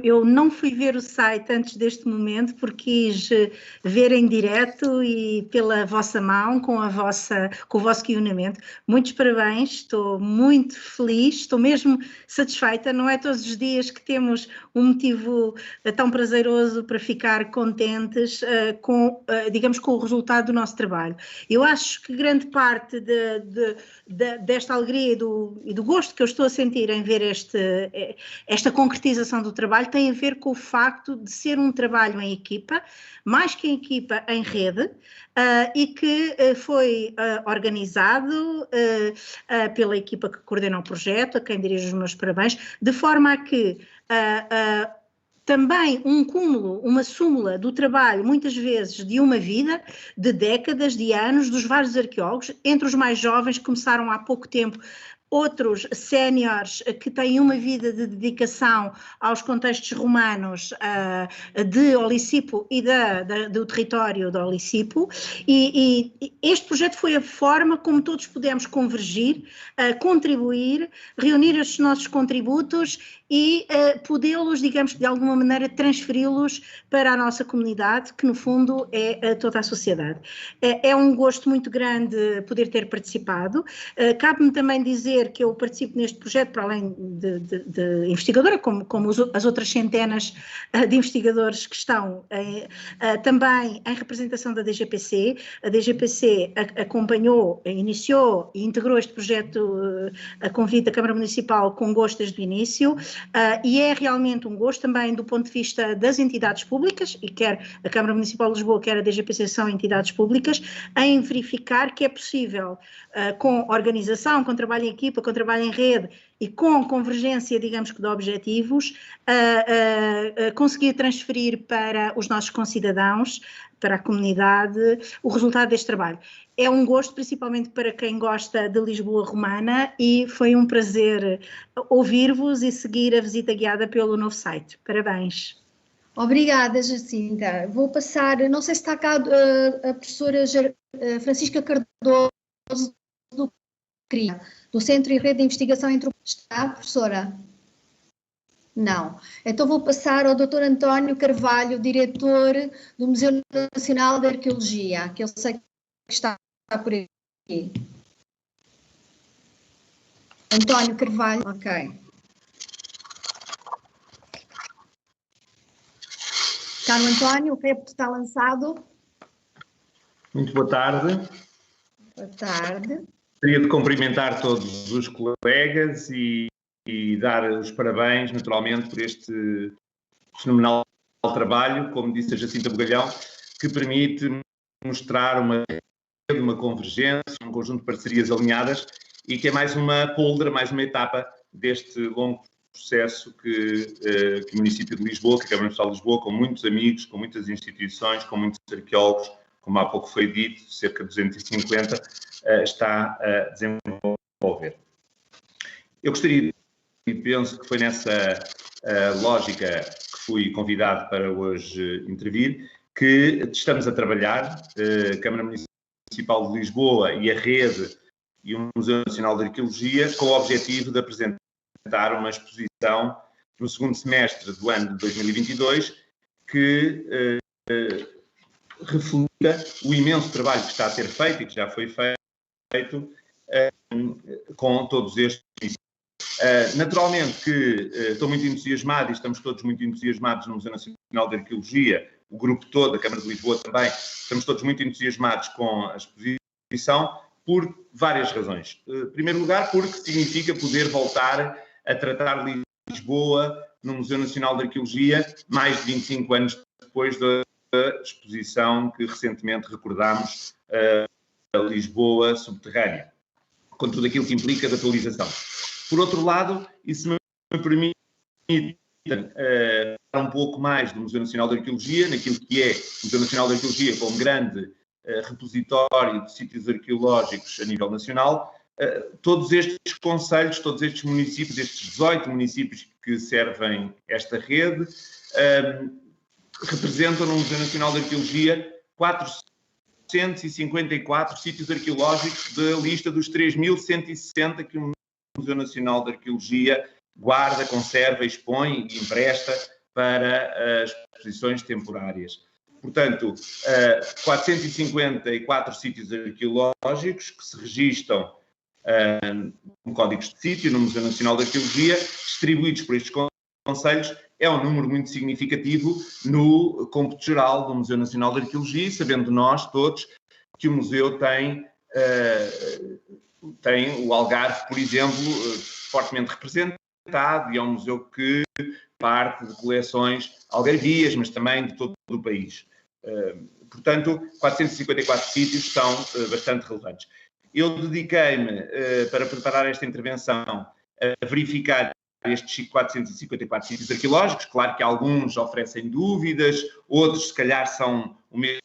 Speaker 10: eu não fui ver o site antes deste momento porque quis ver em direto e pela vossa mão, com o vosso guionamento. Muitos parabéns, estou muito feliz, estou mesmo satisfeita, não é todos os dias que temos um motivo tão prazeroso para ficar contentes digamos, com o resultado do nosso trabalho. Eu acho que grande parte desta alegria e do gosto que eu estou a sentir em ver esta concretização do trabalho tem a ver com o facto de ser um trabalho em equipa, mais que em equipa, em rede, e que foi organizado pela equipa que coordena o projeto, a quem dirijo os meus parabéns, de forma a que também um cúmulo, uma súmula do trabalho, muitas vezes de uma vida, de décadas, de anos, dos vários arqueólogos, entre os mais jovens que começaram há pouco tempo, outros séniores que têm uma vida de dedicação aos contextos romanos de Olicipo e do território de Olicipo, e este projeto foi a forma como todos pudemos convergir, contribuir, reunir estes nossos contributos
Speaker 12: e podê-los, digamos que de alguma maneira, transferi-los para a nossa comunidade, que no fundo é toda a sociedade. É um gosto muito grande poder ter participado. Cabe-me também dizer que eu participo neste projeto, para além de investigadora, como as outras centenas de investigadores que estão também em representação da DGPC. A DGPC acompanhou, iniciou e integrou este projeto a convite da Câmara Municipal com gosto desde o início, e é realmente um gosto também do ponto de vista das entidades públicas, e quer a Câmara Municipal de Lisboa, quer a DGPC são entidades públicas, em verificar que é possível, com organização, com trabalho em equipa, com trabalho em rede e com convergência, digamos que de objetivos, conseguir transferir para os nossos concidadãos, para a comunidade, o resultado deste trabalho. É um gosto, principalmente para quem gosta de Lisboa romana, e foi um prazer ouvir-vos e seguir a visita guiada pelo novo site. Parabéns.
Speaker 6: Obrigada, Jacinta. Vou passar, não sei se está cá a professora Francisca Cardoso do CRIA, do Centro e Rede de Investigação Antropológica. Está, professora? Não. Então vou passar ao Dr. António Carvalho, diretor do Museu Nacional de Arqueologia, que eu sei que está por aqui. António Carvalho, ok. Caro António, o repto está lançado.
Speaker 13: Muito boa tarde.
Speaker 6: Boa tarde.
Speaker 13: Gostaria de cumprimentar todos os colegas e dar os parabéns, naturalmente, por este fenomenal trabalho, como disse a Jacinta Bugalhão, que permite mostrar uma convergência, um conjunto de parcerias alinhadas e que é mais uma pôldera, mais uma etapa deste longo processo que o município de Lisboa, que a Câmara Municipal de Lisboa, com muitos amigos, com muitas instituições, com muitos arqueólogos, como há pouco foi dito, cerca de 250, está a desenvolver. Eu gostaria, e penso que foi nessa lógica que fui convidado para hoje intervir, que estamos a trabalhar, a Câmara Municipal de Lisboa e a Rede e o Museu Nacional de Arqueologia, com o objetivo de apresentar uma exposição no segundo semestre do ano de 2022 que reflita o imenso trabalho que está a ser feito e que já foi feito com todos estes. Naturalmente que estou muito entusiasmado e estamos todos muito entusiasmados no Museu Nacional de Arqueologia, o grupo todo, a Câmara de Lisboa também, estamos todos muito entusiasmados com a exposição por várias razões. Em primeiro lugar, porque significa poder voltar a tratar Lisboa no Museu Nacional de Arqueologia mais de 25 anos depois da exposição que recentemente recordámos, a Lisboa subterrânea, com tudo aquilo que implica de atualização. Por outro lado, e se me permite falar um pouco mais do Museu Nacional de Arqueologia, naquilo que é o Museu Nacional de Arqueologia como grande repositório de sítios arqueológicos a nível nacional, todos estes concelhos, todos estes municípios, estes 18 municípios que servem esta rede, representam no Museu Nacional de Arqueologia 454 sítios arqueológicos da lista dos 3.160 que o Museu Nacional de Arqueologia guarda, conserva, expõe e empresta para as exposições temporárias. Portanto, 454 sítios arqueológicos que se registram com códigos de sítio no Museu Nacional de Arqueologia, distribuídos por estes concelhos, é um número muito significativo no cômputo geral do Museu Nacional de Arqueologia, sabendo nós todos que o museu tem o Algarve, por exemplo, fortemente representado, e é um museu que parte de coleções algarvias, mas também de todo o país. Portanto, 454 sítios são bastante relevantes. Eu dediquei-me, para preparar esta intervenção, a verificar estes 454 sítios arqueológicos. Claro que alguns oferecem dúvidas, outros, se calhar, são o mesmo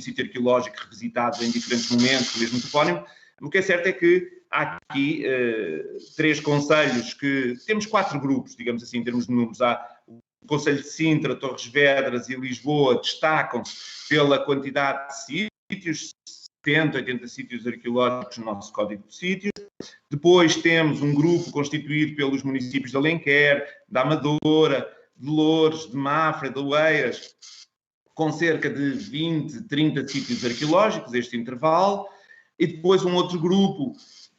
Speaker 13: sítio arqueológico revisitado em diferentes momentos, o mesmo topónimo. O que é certo é que há aqui 3 concelhos que... Temos 4 grupos, digamos assim, em termos de números. Há o Concelho de Sintra, Torres Vedras e Lisboa, destacam-se pela quantidade de sítios, 70, 80 sítios arqueológicos no nosso Código de Sítios. Depois temos um grupo constituído pelos municípios de Alenquer, da Amadora, de Loures, de Mafra, de Oeiras, com cerca de 20, 30 sítios arqueológicos, este intervalo. E depois um outro grupo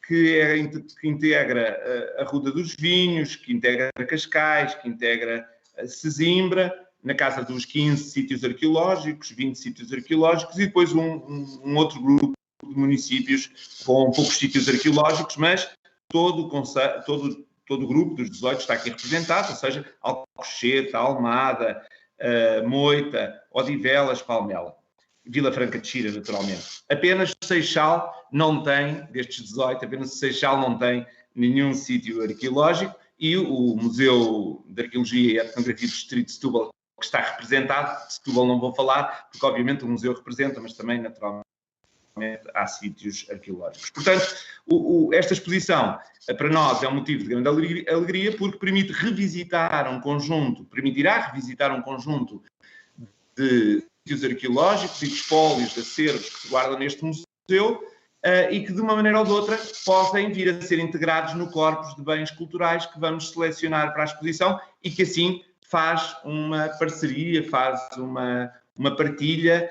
Speaker 13: que integra a Ruda dos Vinhos, que integra Cascais, que integra Sesimbra, na casa dos 15 sítios arqueológicos, 20 sítios arqueológicos, e depois um outro grupo de municípios com poucos sítios arqueológicos, mas todo o grupo dos 18 está aqui representado, ou seja, Alcochete, Almada, Moita, Odivelas, Palmela. Vila Franca de Xira, naturalmente. Apenas Seixal não tem, destes 18, apenas Seixal não tem nenhum sítio arqueológico, e o Museu de Arqueologia e Etnografia do Distrito de Setúbal, que está representado, de Setúbal não vou falar, porque obviamente o museu representa, mas também, naturalmente, há sítios arqueológicos. Portanto, esta exposição, para nós, é um motivo de grande alegria, porque permitirá revisitar um conjunto de sítios arqueológicos e de espólios, de acervos que se guardam neste museu, e que, de uma maneira ou de outra, podem vir a ser integrados no corpus de bens culturais que vamos selecionar para a exposição e que, assim, faz uma parceria, faz uma partilha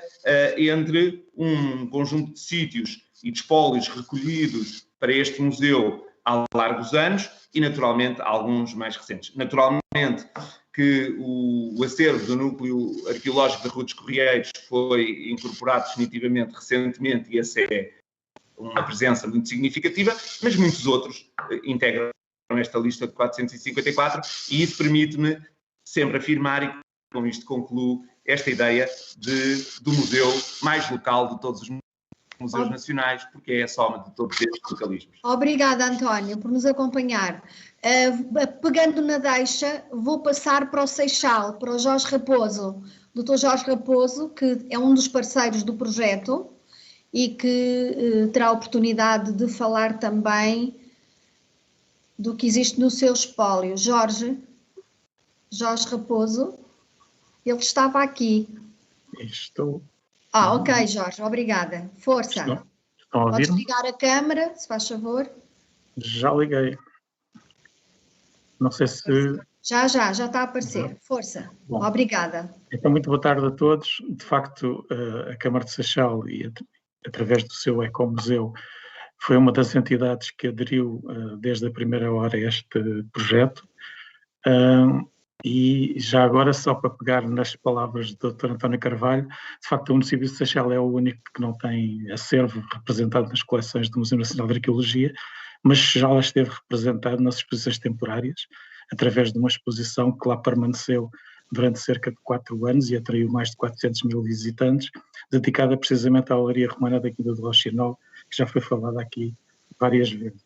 Speaker 13: entre um conjunto de sítios e de espólios recolhidos para este museu ao largo dos anos e, naturalmente, alguns mais recentes. Naturalmente que o acervo do Núcleo Arqueológico da Rua dos Correieiros foi incorporado definitivamente recentemente, e essa é uma presença muito significativa, mas muitos outros integram esta lista de 454, e isso permite-me sempre afirmar, e com isto concluo, esta ideia do museu mais local de todos os museus nacionais, porque é a soma de todos estes localismos.
Speaker 6: Obrigada, António, por nos acompanhar. Pegando na deixa, vou passar para o Seixal, para o Jorge Raposo. Dr. Jorge Raposo, que é um dos parceiros do projeto e que terá a oportunidade de falar também do que existe no seu espólio. Jorge Raposo, ele estava aqui.
Speaker 14: Estou.
Speaker 6: Ok, Jorge, obrigada. Força.
Speaker 14: Estão a ouvir-me?
Speaker 6: Podes ligar a câmara, se faz favor.
Speaker 14: Já liguei. Não sei se...
Speaker 6: Já está a aparecer. Força.
Speaker 14: Bom.
Speaker 6: Obrigada.
Speaker 14: Então, muito boa tarde a todos. De facto, a Câmara de Seixal, e através do seu Ecomuseu, foi uma das entidades que aderiu desde a primeira hora a este projeto. E já agora, só para pegar nas palavras do Dr. António Carvalho, de facto o município de Seixal é o único que não tem acervo representado nas coleções do Museu Nacional de Arqueologia, mas já lá esteve representado nas exposições temporárias, através de uma exposição que lá permaneceu durante cerca de 4 anos e atraiu mais de 400 mil visitantes, dedicada precisamente à Olaria Romana da Quinta do Rochinol, que já foi falada aqui várias vezes.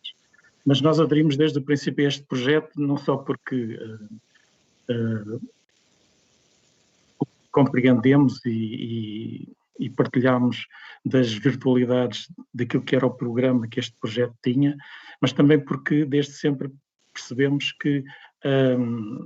Speaker 14: Mas nós aderimos desde o princípio a este projeto, não só porque compreendemos e partilhamos das virtualidades daquilo que era o programa que este projeto tinha, mas também porque desde sempre percebemos que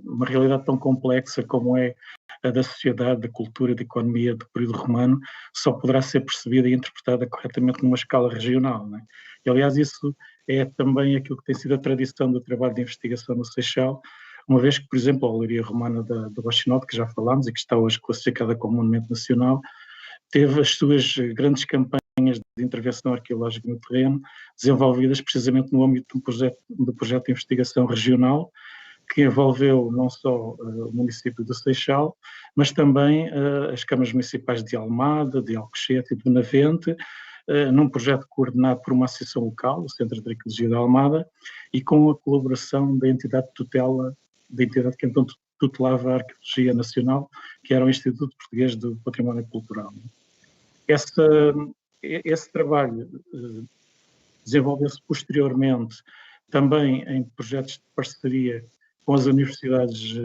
Speaker 14: uma realidade tão complexa como é a da sociedade, da cultura, da economia do período romano só poderá ser percebida e interpretada corretamente numa escala regional, não é? E, aliás, isso é também aquilo que tem sido a tradição do trabalho de investigação no Seixal, uma vez que, por exemplo, a Olaria Romana do Rochinol, que já falámos e que está hoje classificada como Monumento Nacional, teve as suas grandes campanhas de intervenção arqueológica no terreno, desenvolvidas precisamente no âmbito do projeto de investigação regional, que envolveu não só o município do Seixal, mas também as câmaras municipais de Almada, de Alcochete e de Benavente, num projeto coordenado por uma associação local, o Centro de Arqueologia de Almada, e com a colaboração da entidade de tutela, da entidade que então tutelava a Arqueologia Nacional, que era o Instituto Português do Património Cultural. Esse trabalho desenvolveu-se posteriormente também em projetos de parceria com as universidades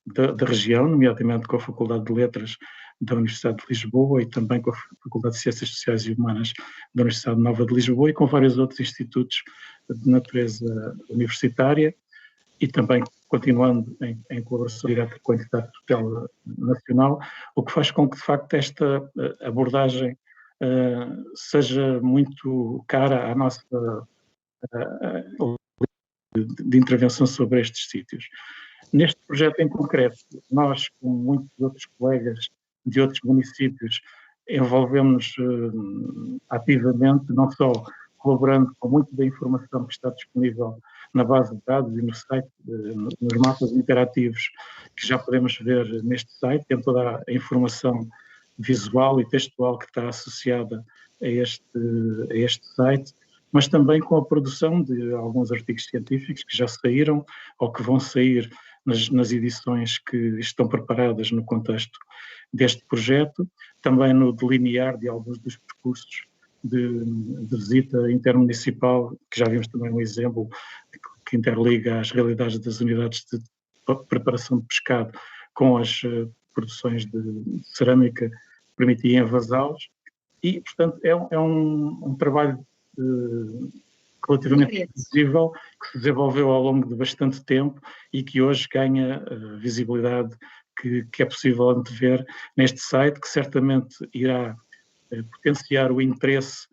Speaker 14: da região, nomeadamente com a Faculdade de Letras da Universidade de Lisboa e também com a Faculdade de Ciências Sociais e Humanas da Universidade Nova de Lisboa e com vários outros institutos de natureza universitária, e também continuando em colaboração direta com a entidade de tutela nacional, o que faz com que, de facto, esta abordagem seja muito cara à nossa de intervenção sobre estes sítios. Neste projeto em concreto, nós, com muitos outros colegas de outros municípios, envolvemos ativamente, não só colaborando com muita da informação que está disponível na base de dados e no site, nos mapas interativos que já podemos ver neste site, tem toda a informação visual e textual que está associada a este site, mas também com a produção de alguns artigos científicos que já saíram ou que vão sair nas edições que estão preparadas no contexto deste projeto, também no delinear de alguns dos percursos de visita intermunicipal, que já vimos também um exemplo que interliga as realidades das unidades de preparação de pescado com as produções de cerâmica que permitiam Vasalos, e, portanto, é um trabalho relativamente visível, que se desenvolveu ao longo de bastante tempo e que hoje ganha visibilidade que é possível antever neste site, que certamente irá potenciar o interesse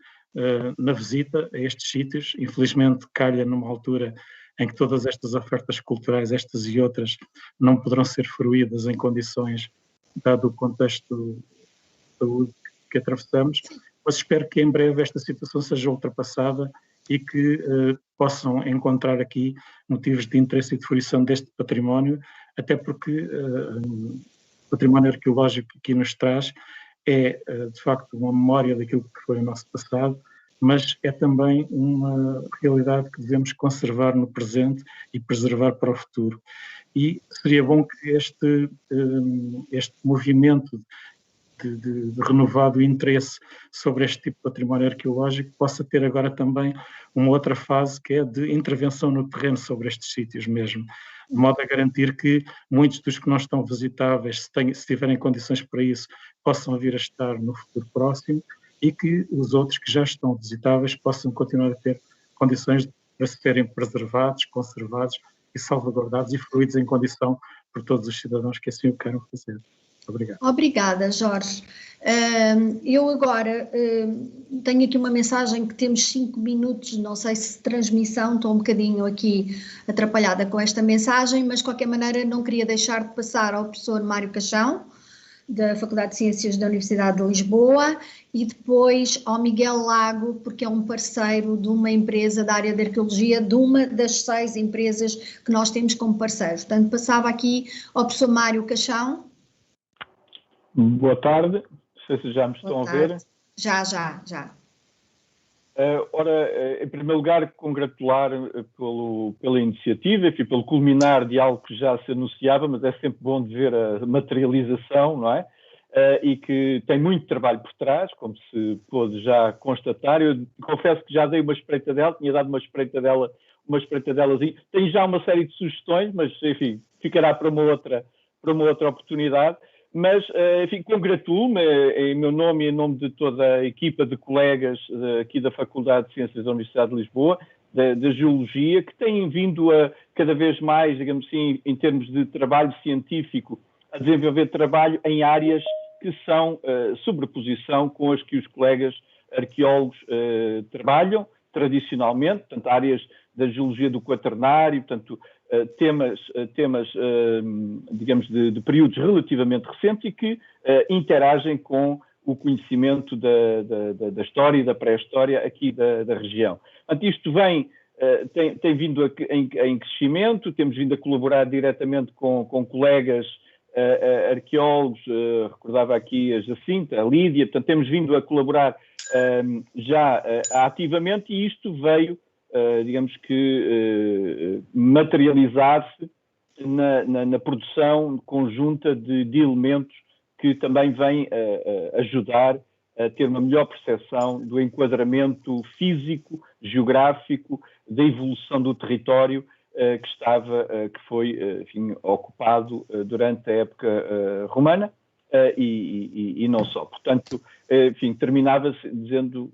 Speaker 14: na visita a estes sítios. Infelizmente calha numa altura em que todas estas ofertas culturais, estas e outras, não poderão ser fruídas em condições, dado o contexto de saúde que atravessamos, mas espero que em breve esta situação seja ultrapassada e que possam encontrar aqui motivos de interesse e de fruição deste património, até porque o património arqueológico que aqui nos traz é, de facto, uma memória daquilo que foi o nosso passado, mas é também uma realidade que devemos conservar no presente e preservar para o futuro. E seria bom que este movimento de renovado interesse sobre este tipo de património arqueológico possa ter agora também uma outra fase, que é de intervenção no terreno sobre estes sítios mesmo, de modo a garantir que muitos dos que não estão visitáveis, se tiverem condições para isso, possam vir a estar no futuro próximo, e que os outros que já estão visitáveis possam continuar a ter condições para serem preservados, conservados e salvaguardados e fruídos em condição por todos os cidadãos que assim o queiram fazer. Obrigado.
Speaker 6: Obrigada, Jorge. Eu agora tenho aqui uma mensagem que temos 5 minutos, não sei se transmissão, estou um bocadinho aqui atrapalhada com esta mensagem, mas de qualquer maneira não queria deixar de passar ao professor Mário Caixão, da Faculdade de Ciências da Universidade de Lisboa, e depois ao Miguel Lago, porque é um parceiro de uma empresa da área de arqueologia, de uma das 6 empresas que nós temos como parceiros. Portanto, passava aqui ao professor Mário Caixão.
Speaker 15: Boa tarde, não sei se já me estão a ver.
Speaker 6: Já.
Speaker 15: Ora, em primeiro lugar, congratular pela iniciativa, enfim, pelo culminar de algo que já se anunciava, mas é sempre bom de ver a materialização, não é? E que tem muito trabalho por trás, como se pôde já constatar. Eu confesso que já dei uma espreitadela, tinha dado uma espreitadelazinha. Tenho já uma série de sugestões, mas, enfim, ficará para uma outra oportunidade. Mas, enfim, congratulo-me em meu nome e em nome de toda a equipa de colegas aqui da Faculdade de Ciências da Universidade de Lisboa, da Geologia, que têm vindo a cada vez mais, digamos assim, em termos de trabalho científico, a desenvolver trabalho em áreas que são sobreposição com as que os colegas arqueólogos trabalham tradicionalmente, portanto, áreas da Geologia do Quaternário, portanto, temas digamos, de períodos relativamente recentes e que interagem com o conhecimento da história e da pré-história aqui da região. Portanto, isto tem vindo em crescimento, temos vindo a colaborar diretamente com colegas arqueólogos, recordava aqui a Jacinta, a Lídia, portanto, temos vindo a colaborar já ativamente, e isto veio digamos que materializar-se na produção conjunta de elementos que também vêm ajudar a ter uma melhor percepção do enquadramento físico, geográfico, da evolução do território que foi enfim, ocupado durante a época romana e não só. Portanto, enfim, terminava-se dizendo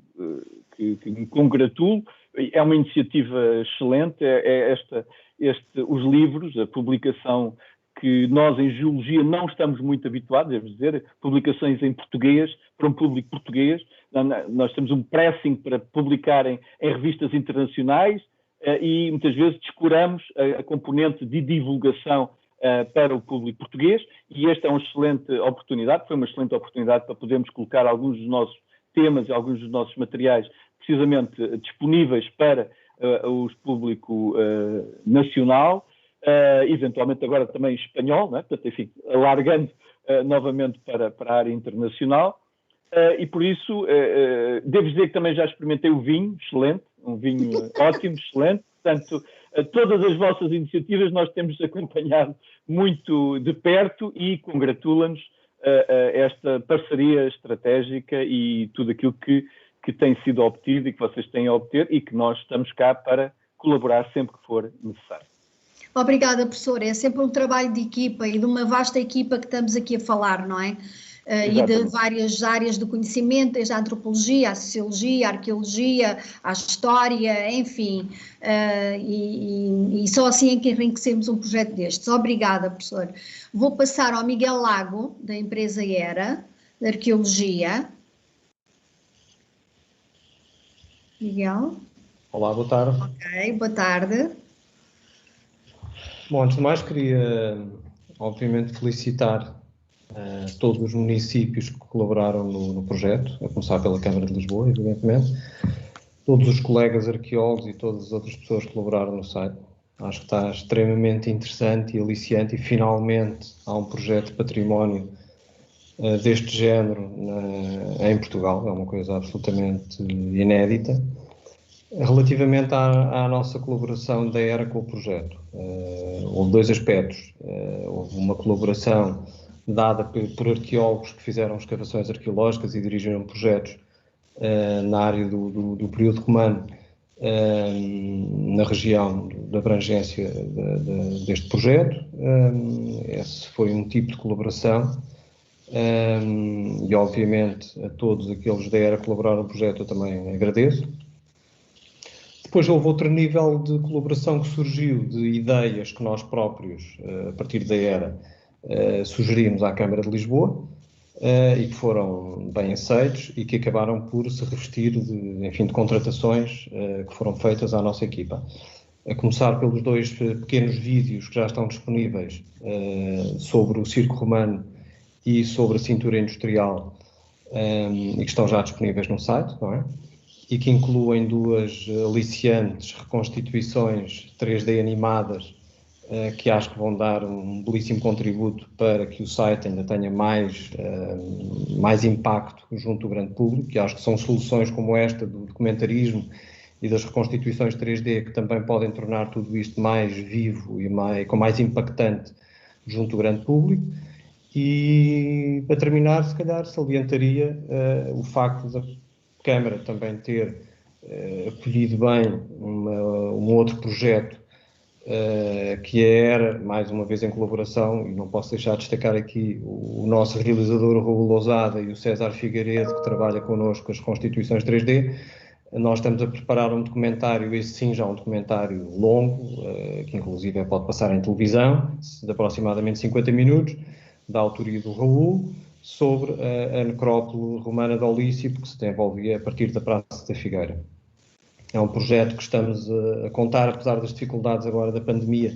Speaker 15: que me congratulo. É uma iniciativa excelente, os livros, a publicação que nós em geologia não estamos muito habituados, devo dizer, publicações em português, para um público português. Nós temos um pressing para publicar em revistas internacionais e muitas vezes descuramos a componente de divulgação para o público português, e esta é uma excelente oportunidade, foi uma excelente oportunidade para podermos colocar alguns dos nossos temas e alguns dos nossos materiais precisamente disponíveis para o público nacional, eventualmente agora também espanhol, não é? Portanto, enfim, alargando novamente para a área internacional, e por isso devo dizer que também já experimentei o vinho, excelente, um vinho ótimo, excelente. Portanto, todas as vossas iniciativas nós temos acompanhado muito de perto e congratula-nos esta parceria estratégica e tudo aquilo que tem sido obtido e que vocês têm a obter, e que nós estamos cá para colaborar sempre que for necessário.
Speaker 6: Obrigada, professor. É sempre um trabalho de equipa e de uma vasta equipa que estamos aqui a falar, não é? E de várias áreas do conhecimento, desde a antropologia, a sociologia, a arqueologia, a história, enfim, e só assim é que enriquecemos um projeto destes. Obrigada, professor. Vou passar ao Miguel Lago, da empresa ERA, da arqueologia. Miguel?
Speaker 16: Olá, boa tarde.
Speaker 6: Ok, boa tarde.
Speaker 16: Bom, antes de mais queria, obviamente, felicitar todos os municípios que colaboraram no projeto, a começar pela Câmara de Lisboa, evidentemente, todos os colegas arqueólogos e todas as outras pessoas que colaboraram no site. Acho que está extremamente interessante e aliciante, e finalmente há um projeto de património deste género em Portugal, é uma coisa absolutamente inédita. Relativamente à nossa colaboração da ERA com o projeto, houve dois aspectos. Houve uma colaboração dada por arqueólogos que fizeram escavações arqueológicas e dirigiram projetos na área do período romano, na região da abrangência deste projeto. Esse foi um tipo de colaboração, e obviamente a todos aqueles da ERA que colaboraram no projeto eu também agradeço. Depois houve outro nível de colaboração que surgiu de ideias que nós próprios, a partir da ERA, sugerimos à Câmara de Lisboa, e que foram bem aceitos e que acabaram por se revestir de contratações que foram feitas à nossa equipa. A começar pelos dois pequenos vídeos que já estão disponíveis sobre o circo romano e sobre a cintura industrial, e que estão já disponíveis no site, não é? E que incluem duas aliciantes reconstituições 3D animadas, que acho que vão dar um belíssimo contributo para que o site ainda tenha mais impacto junto do grande público, e acho que são soluções como esta do documentarismo e das reconstituições 3D que também podem tornar tudo isto mais vivo e com mais impactante junto do grande público. E, para terminar, se calhar salientaria o facto da Câmara também ter acolhido bem um outro projeto que era, mais uma vez em colaboração, e não posso deixar de destacar aqui o nosso realizador, o Raul Lousada, e o César Figueiredo, que trabalha connosco as reconstituições 3D. Nós estamos a preparar um documentário, esse sim já um documentário longo, que inclusive pode passar em televisão, de aproximadamente 50 minutos, da autoria do Raul, sobre a necrópole romana de Olícipo, que se desenvolvia a partir da Praça da Figueira. É um projeto que estamos a contar, apesar das dificuldades agora da pandemia,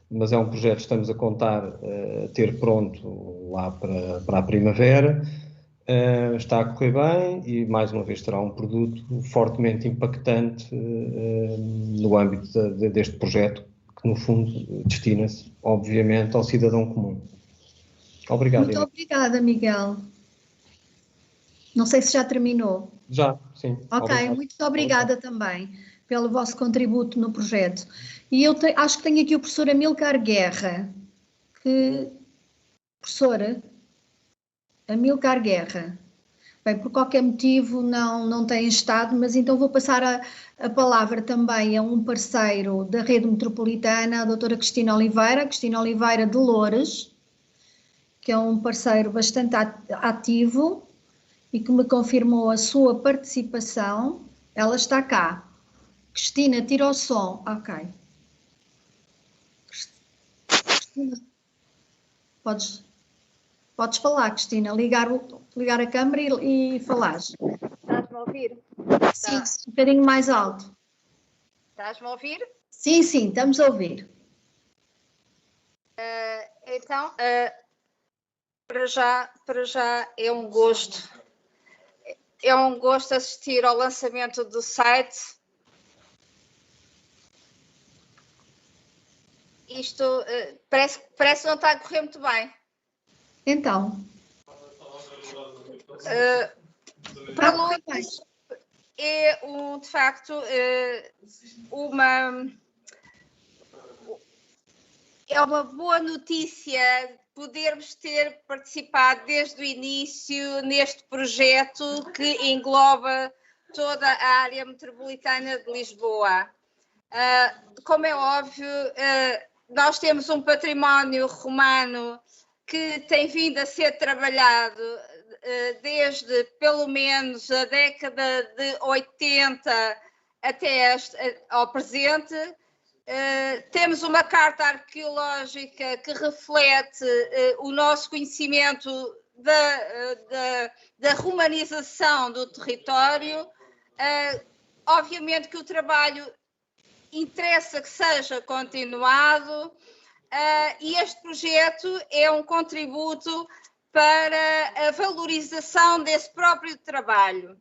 Speaker 16: mas é um projeto que estamos a contar ter pronto lá para a primavera. Está a correr bem e, mais uma vez, terá um produto fortemente impactante no âmbito deste projeto, que, no fundo, destina-se, obviamente, ao cidadão comum. Obrigado.
Speaker 6: Muito obrigada, Miguel. Não sei se já terminou.
Speaker 16: Já, sim.
Speaker 6: Ok, obrigado. Muito obrigada também pelo vosso contributo no projeto. E eu acho que tenho aqui o professor Amilcar Guerra, Professora Amilcar Guerra. Bem, por qualquer motivo não tem estado, mas então vou passar a palavra também a um parceiro da rede metropolitana, a doutora Cristina Oliveira de Loures, que é um parceiro bastante ativo e que me confirmou a sua participação. Ela está cá. Cristina, tira o som. Ok. Cristina. Podes falar, Cristina, ligar a câmara e falar.
Speaker 17: Estás-me a ouvir?
Speaker 6: Sim, um bocadinho mais alto.
Speaker 17: Estás-me a ouvir?
Speaker 6: Sim, estamos a ouvir.
Speaker 17: Então, para já é um gosto. É um gosto assistir ao lançamento do site. Isto parece que não está a correr muito bem.
Speaker 6: Então.
Speaker 17: Para Lourdes é de facto uma boa notícia podermos ter participado desde o início neste projeto que engloba toda a área metropolitana de Lisboa. Como é óbvio, nós temos um património romano que tem vindo a ser trabalhado desde pelo menos a década de 80 até ao presente. Temos uma carta arqueológica que reflete o nosso conhecimento da romanização do território. Obviamente que o trabalho interessa que seja continuado e este projeto é um contributo para a valorização desse próprio trabalho.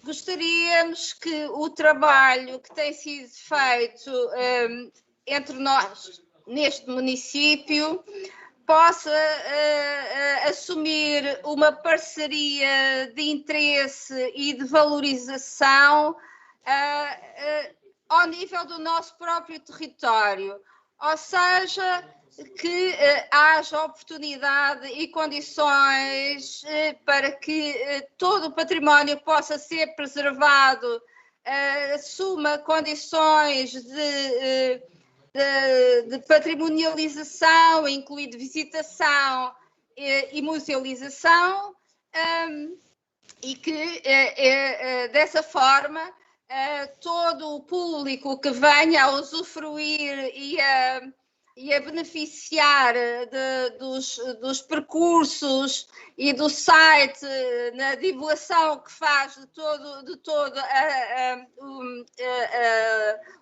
Speaker 17: Gostaríamos que o trabalho que tem sido feito entre nós neste município possa assumir uma parceria de interesse e de valorização ao nível do nosso próprio território, ou seja, que haja oportunidade e condições para que todo o património possa ser preservado, assuma condições de patrimonialização, incluindo visitação e musealização, e que dessa forma todo o público que venha a usufruir e a beneficiar dos percursos e do site, na divulgação que faz de todo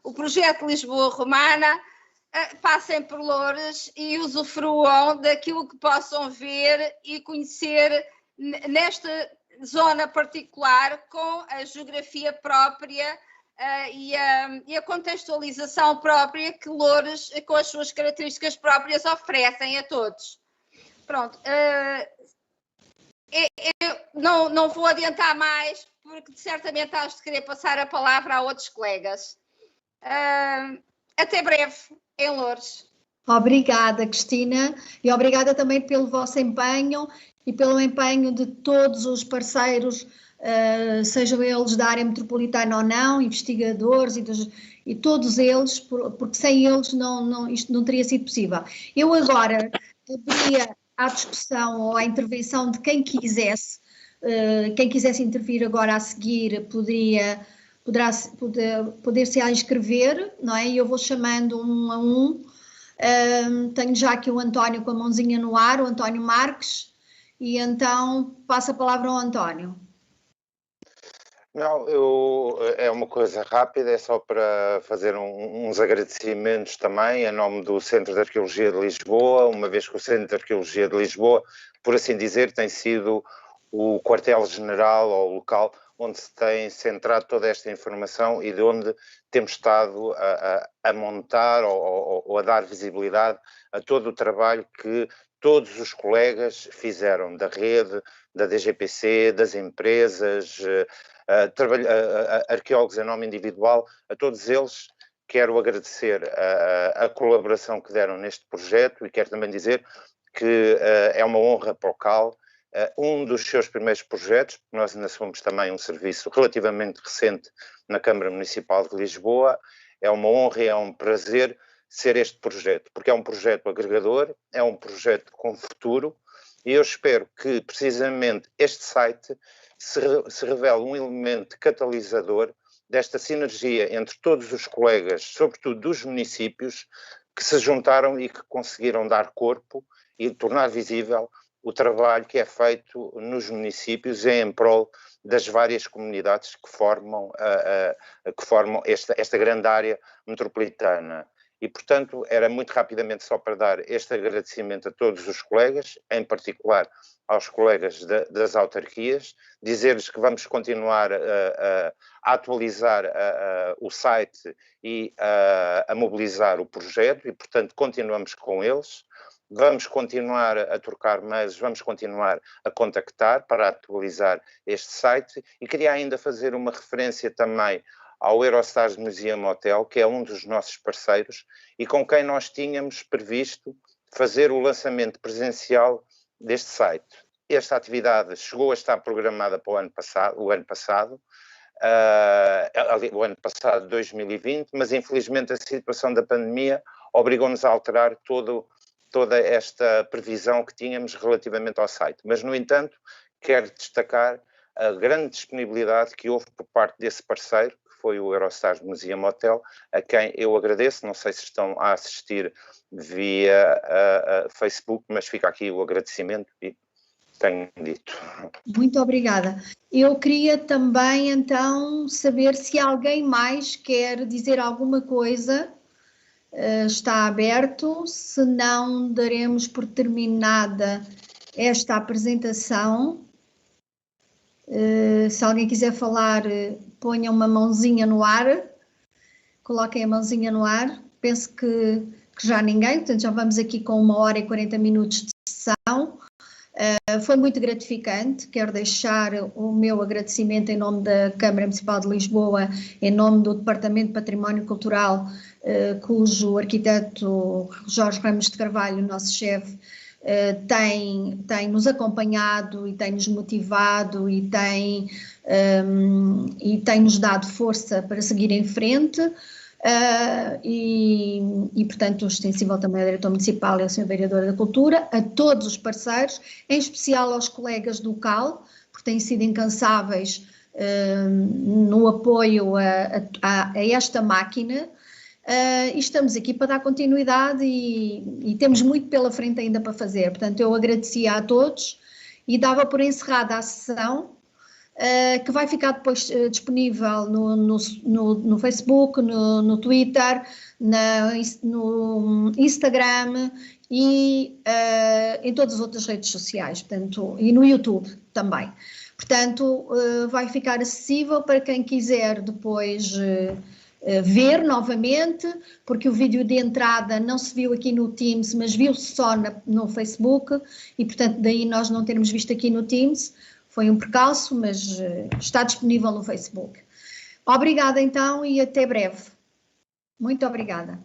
Speaker 17: o projeto Lisboa Romana, passem por Loures e usufruam daquilo que possam ver e conhecer nesta zona particular, com a geografia própria e a contextualização própria que Loures, com as suas características próprias, oferecem a todos. Pronto, eu não vou adiantar mais, porque certamente has de querer passar a palavra a outros colegas. Até breve, em Loures.
Speaker 6: Obrigada, Cristina, e obrigada também pelo vosso empenho e pelo empenho de todos os parceiros, sejam eles da área metropolitana ou não, investigadores e todos eles, porque sem eles isto não teria sido possível. Eu agora abria à discussão ou à intervenção de quem quisesse intervir agora a seguir poder-se a inscrever, não é? E eu vou chamando um a um. Tenho já aqui o António com a mãozinha no ar, o António Marques, e então passo a palavra ao António.
Speaker 9: Não, é uma coisa rápida, é só para fazer uns agradecimentos também em nome do Centro de Arqueologia de Lisboa, uma vez que o Centro de Arqueologia de Lisboa, por assim dizer, tem sido o quartel-general ou o local onde se tem centrado toda esta informação e de onde temos estado a montar ou a dar visibilidade a todo o trabalho que todos os colegas fizeram da rede, da DGPC, das empresas, arqueólogos em nome individual. A todos eles quero agradecer a colaboração que deram neste projeto e quero também dizer que é uma honra para o CAL, um dos seus primeiros projetos, porque nós ainda somos também um serviço relativamente recente na Câmara Municipal de Lisboa. É uma honra e é um prazer ser este projeto, porque é um projeto agregador, é um projeto com futuro, e eu espero que precisamente este site se revele um elemento catalisador desta sinergia entre todos os colegas, sobretudo dos municípios, que se juntaram e que conseguiram dar corpo e tornar visível o trabalho que é feito nos municípios em prol das várias comunidades que formam esta grande área metropolitana. E, portanto, era muito rapidamente só para dar este agradecimento a todos os colegas, em particular aos colegas das autarquias, dizer-lhes que vamos continuar a atualizar o site e a mobilizar o projeto e, portanto, continuamos com eles. Vamos continuar a trocar mails, vamos continuar a contactar para atualizar este site e queria ainda fazer uma referência também ao Eurostars Museum Hotel, que é um dos nossos parceiros e com quem nós tínhamos previsto fazer o lançamento presencial deste site. Esta atividade chegou a estar programada para o ano passado, 2020, mas infelizmente a situação da pandemia obrigou-nos a alterar toda esta previsão que tínhamos relativamente ao site. Mas, no entanto, quero destacar a grande disponibilidade que houve por parte desse parceiro, que foi o Eurostars Museum Hotel, a quem eu agradeço. Não sei se estão a assistir via Facebook, mas fica aqui o agradecimento e tenho dito.
Speaker 6: Muito obrigada. Eu queria também, então, saber se alguém mais quer dizer alguma coisa. Está aberto, se não daremos por terminada esta apresentação. Se alguém quiser falar, ponha uma mãozinha no ar, coloquem a mãozinha no ar. Penso que já ninguém, portanto já vamos aqui com 1h e 40 minutos de sessão. Foi muito gratificante, quero deixar o meu agradecimento em nome da Câmara Municipal de Lisboa, em nome do Departamento de Património Cultural, cujo arquiteto Jorge Ramos de Carvalho, nosso chefe, tem nos acompanhado e tem nos motivado e tem nos dado força para seguir em frente. Portanto, extensível também ao diretor municipal e ao Sr. Vereador da Cultura, a todos os parceiros, em especial aos colegas do CAL, porque têm sido incansáveis no apoio a esta máquina. E estamos aqui para dar continuidade e temos muito pela frente ainda para fazer. Portanto, eu agradecia a todos e dava por encerrada a sessão, que vai ficar depois disponível no Facebook, no Twitter, no Instagram e em todas as outras redes sociais, portanto, e no YouTube também. Portanto, vai ficar acessível para quem quiser depois ver novamente, porque o vídeo de entrada não se viu aqui no Teams, mas viu-se só no Facebook e, portanto, daí nós não termos visto aqui no Teams. Foi um percalço, mas está disponível no Facebook. Obrigada então e até breve. Muito obrigada.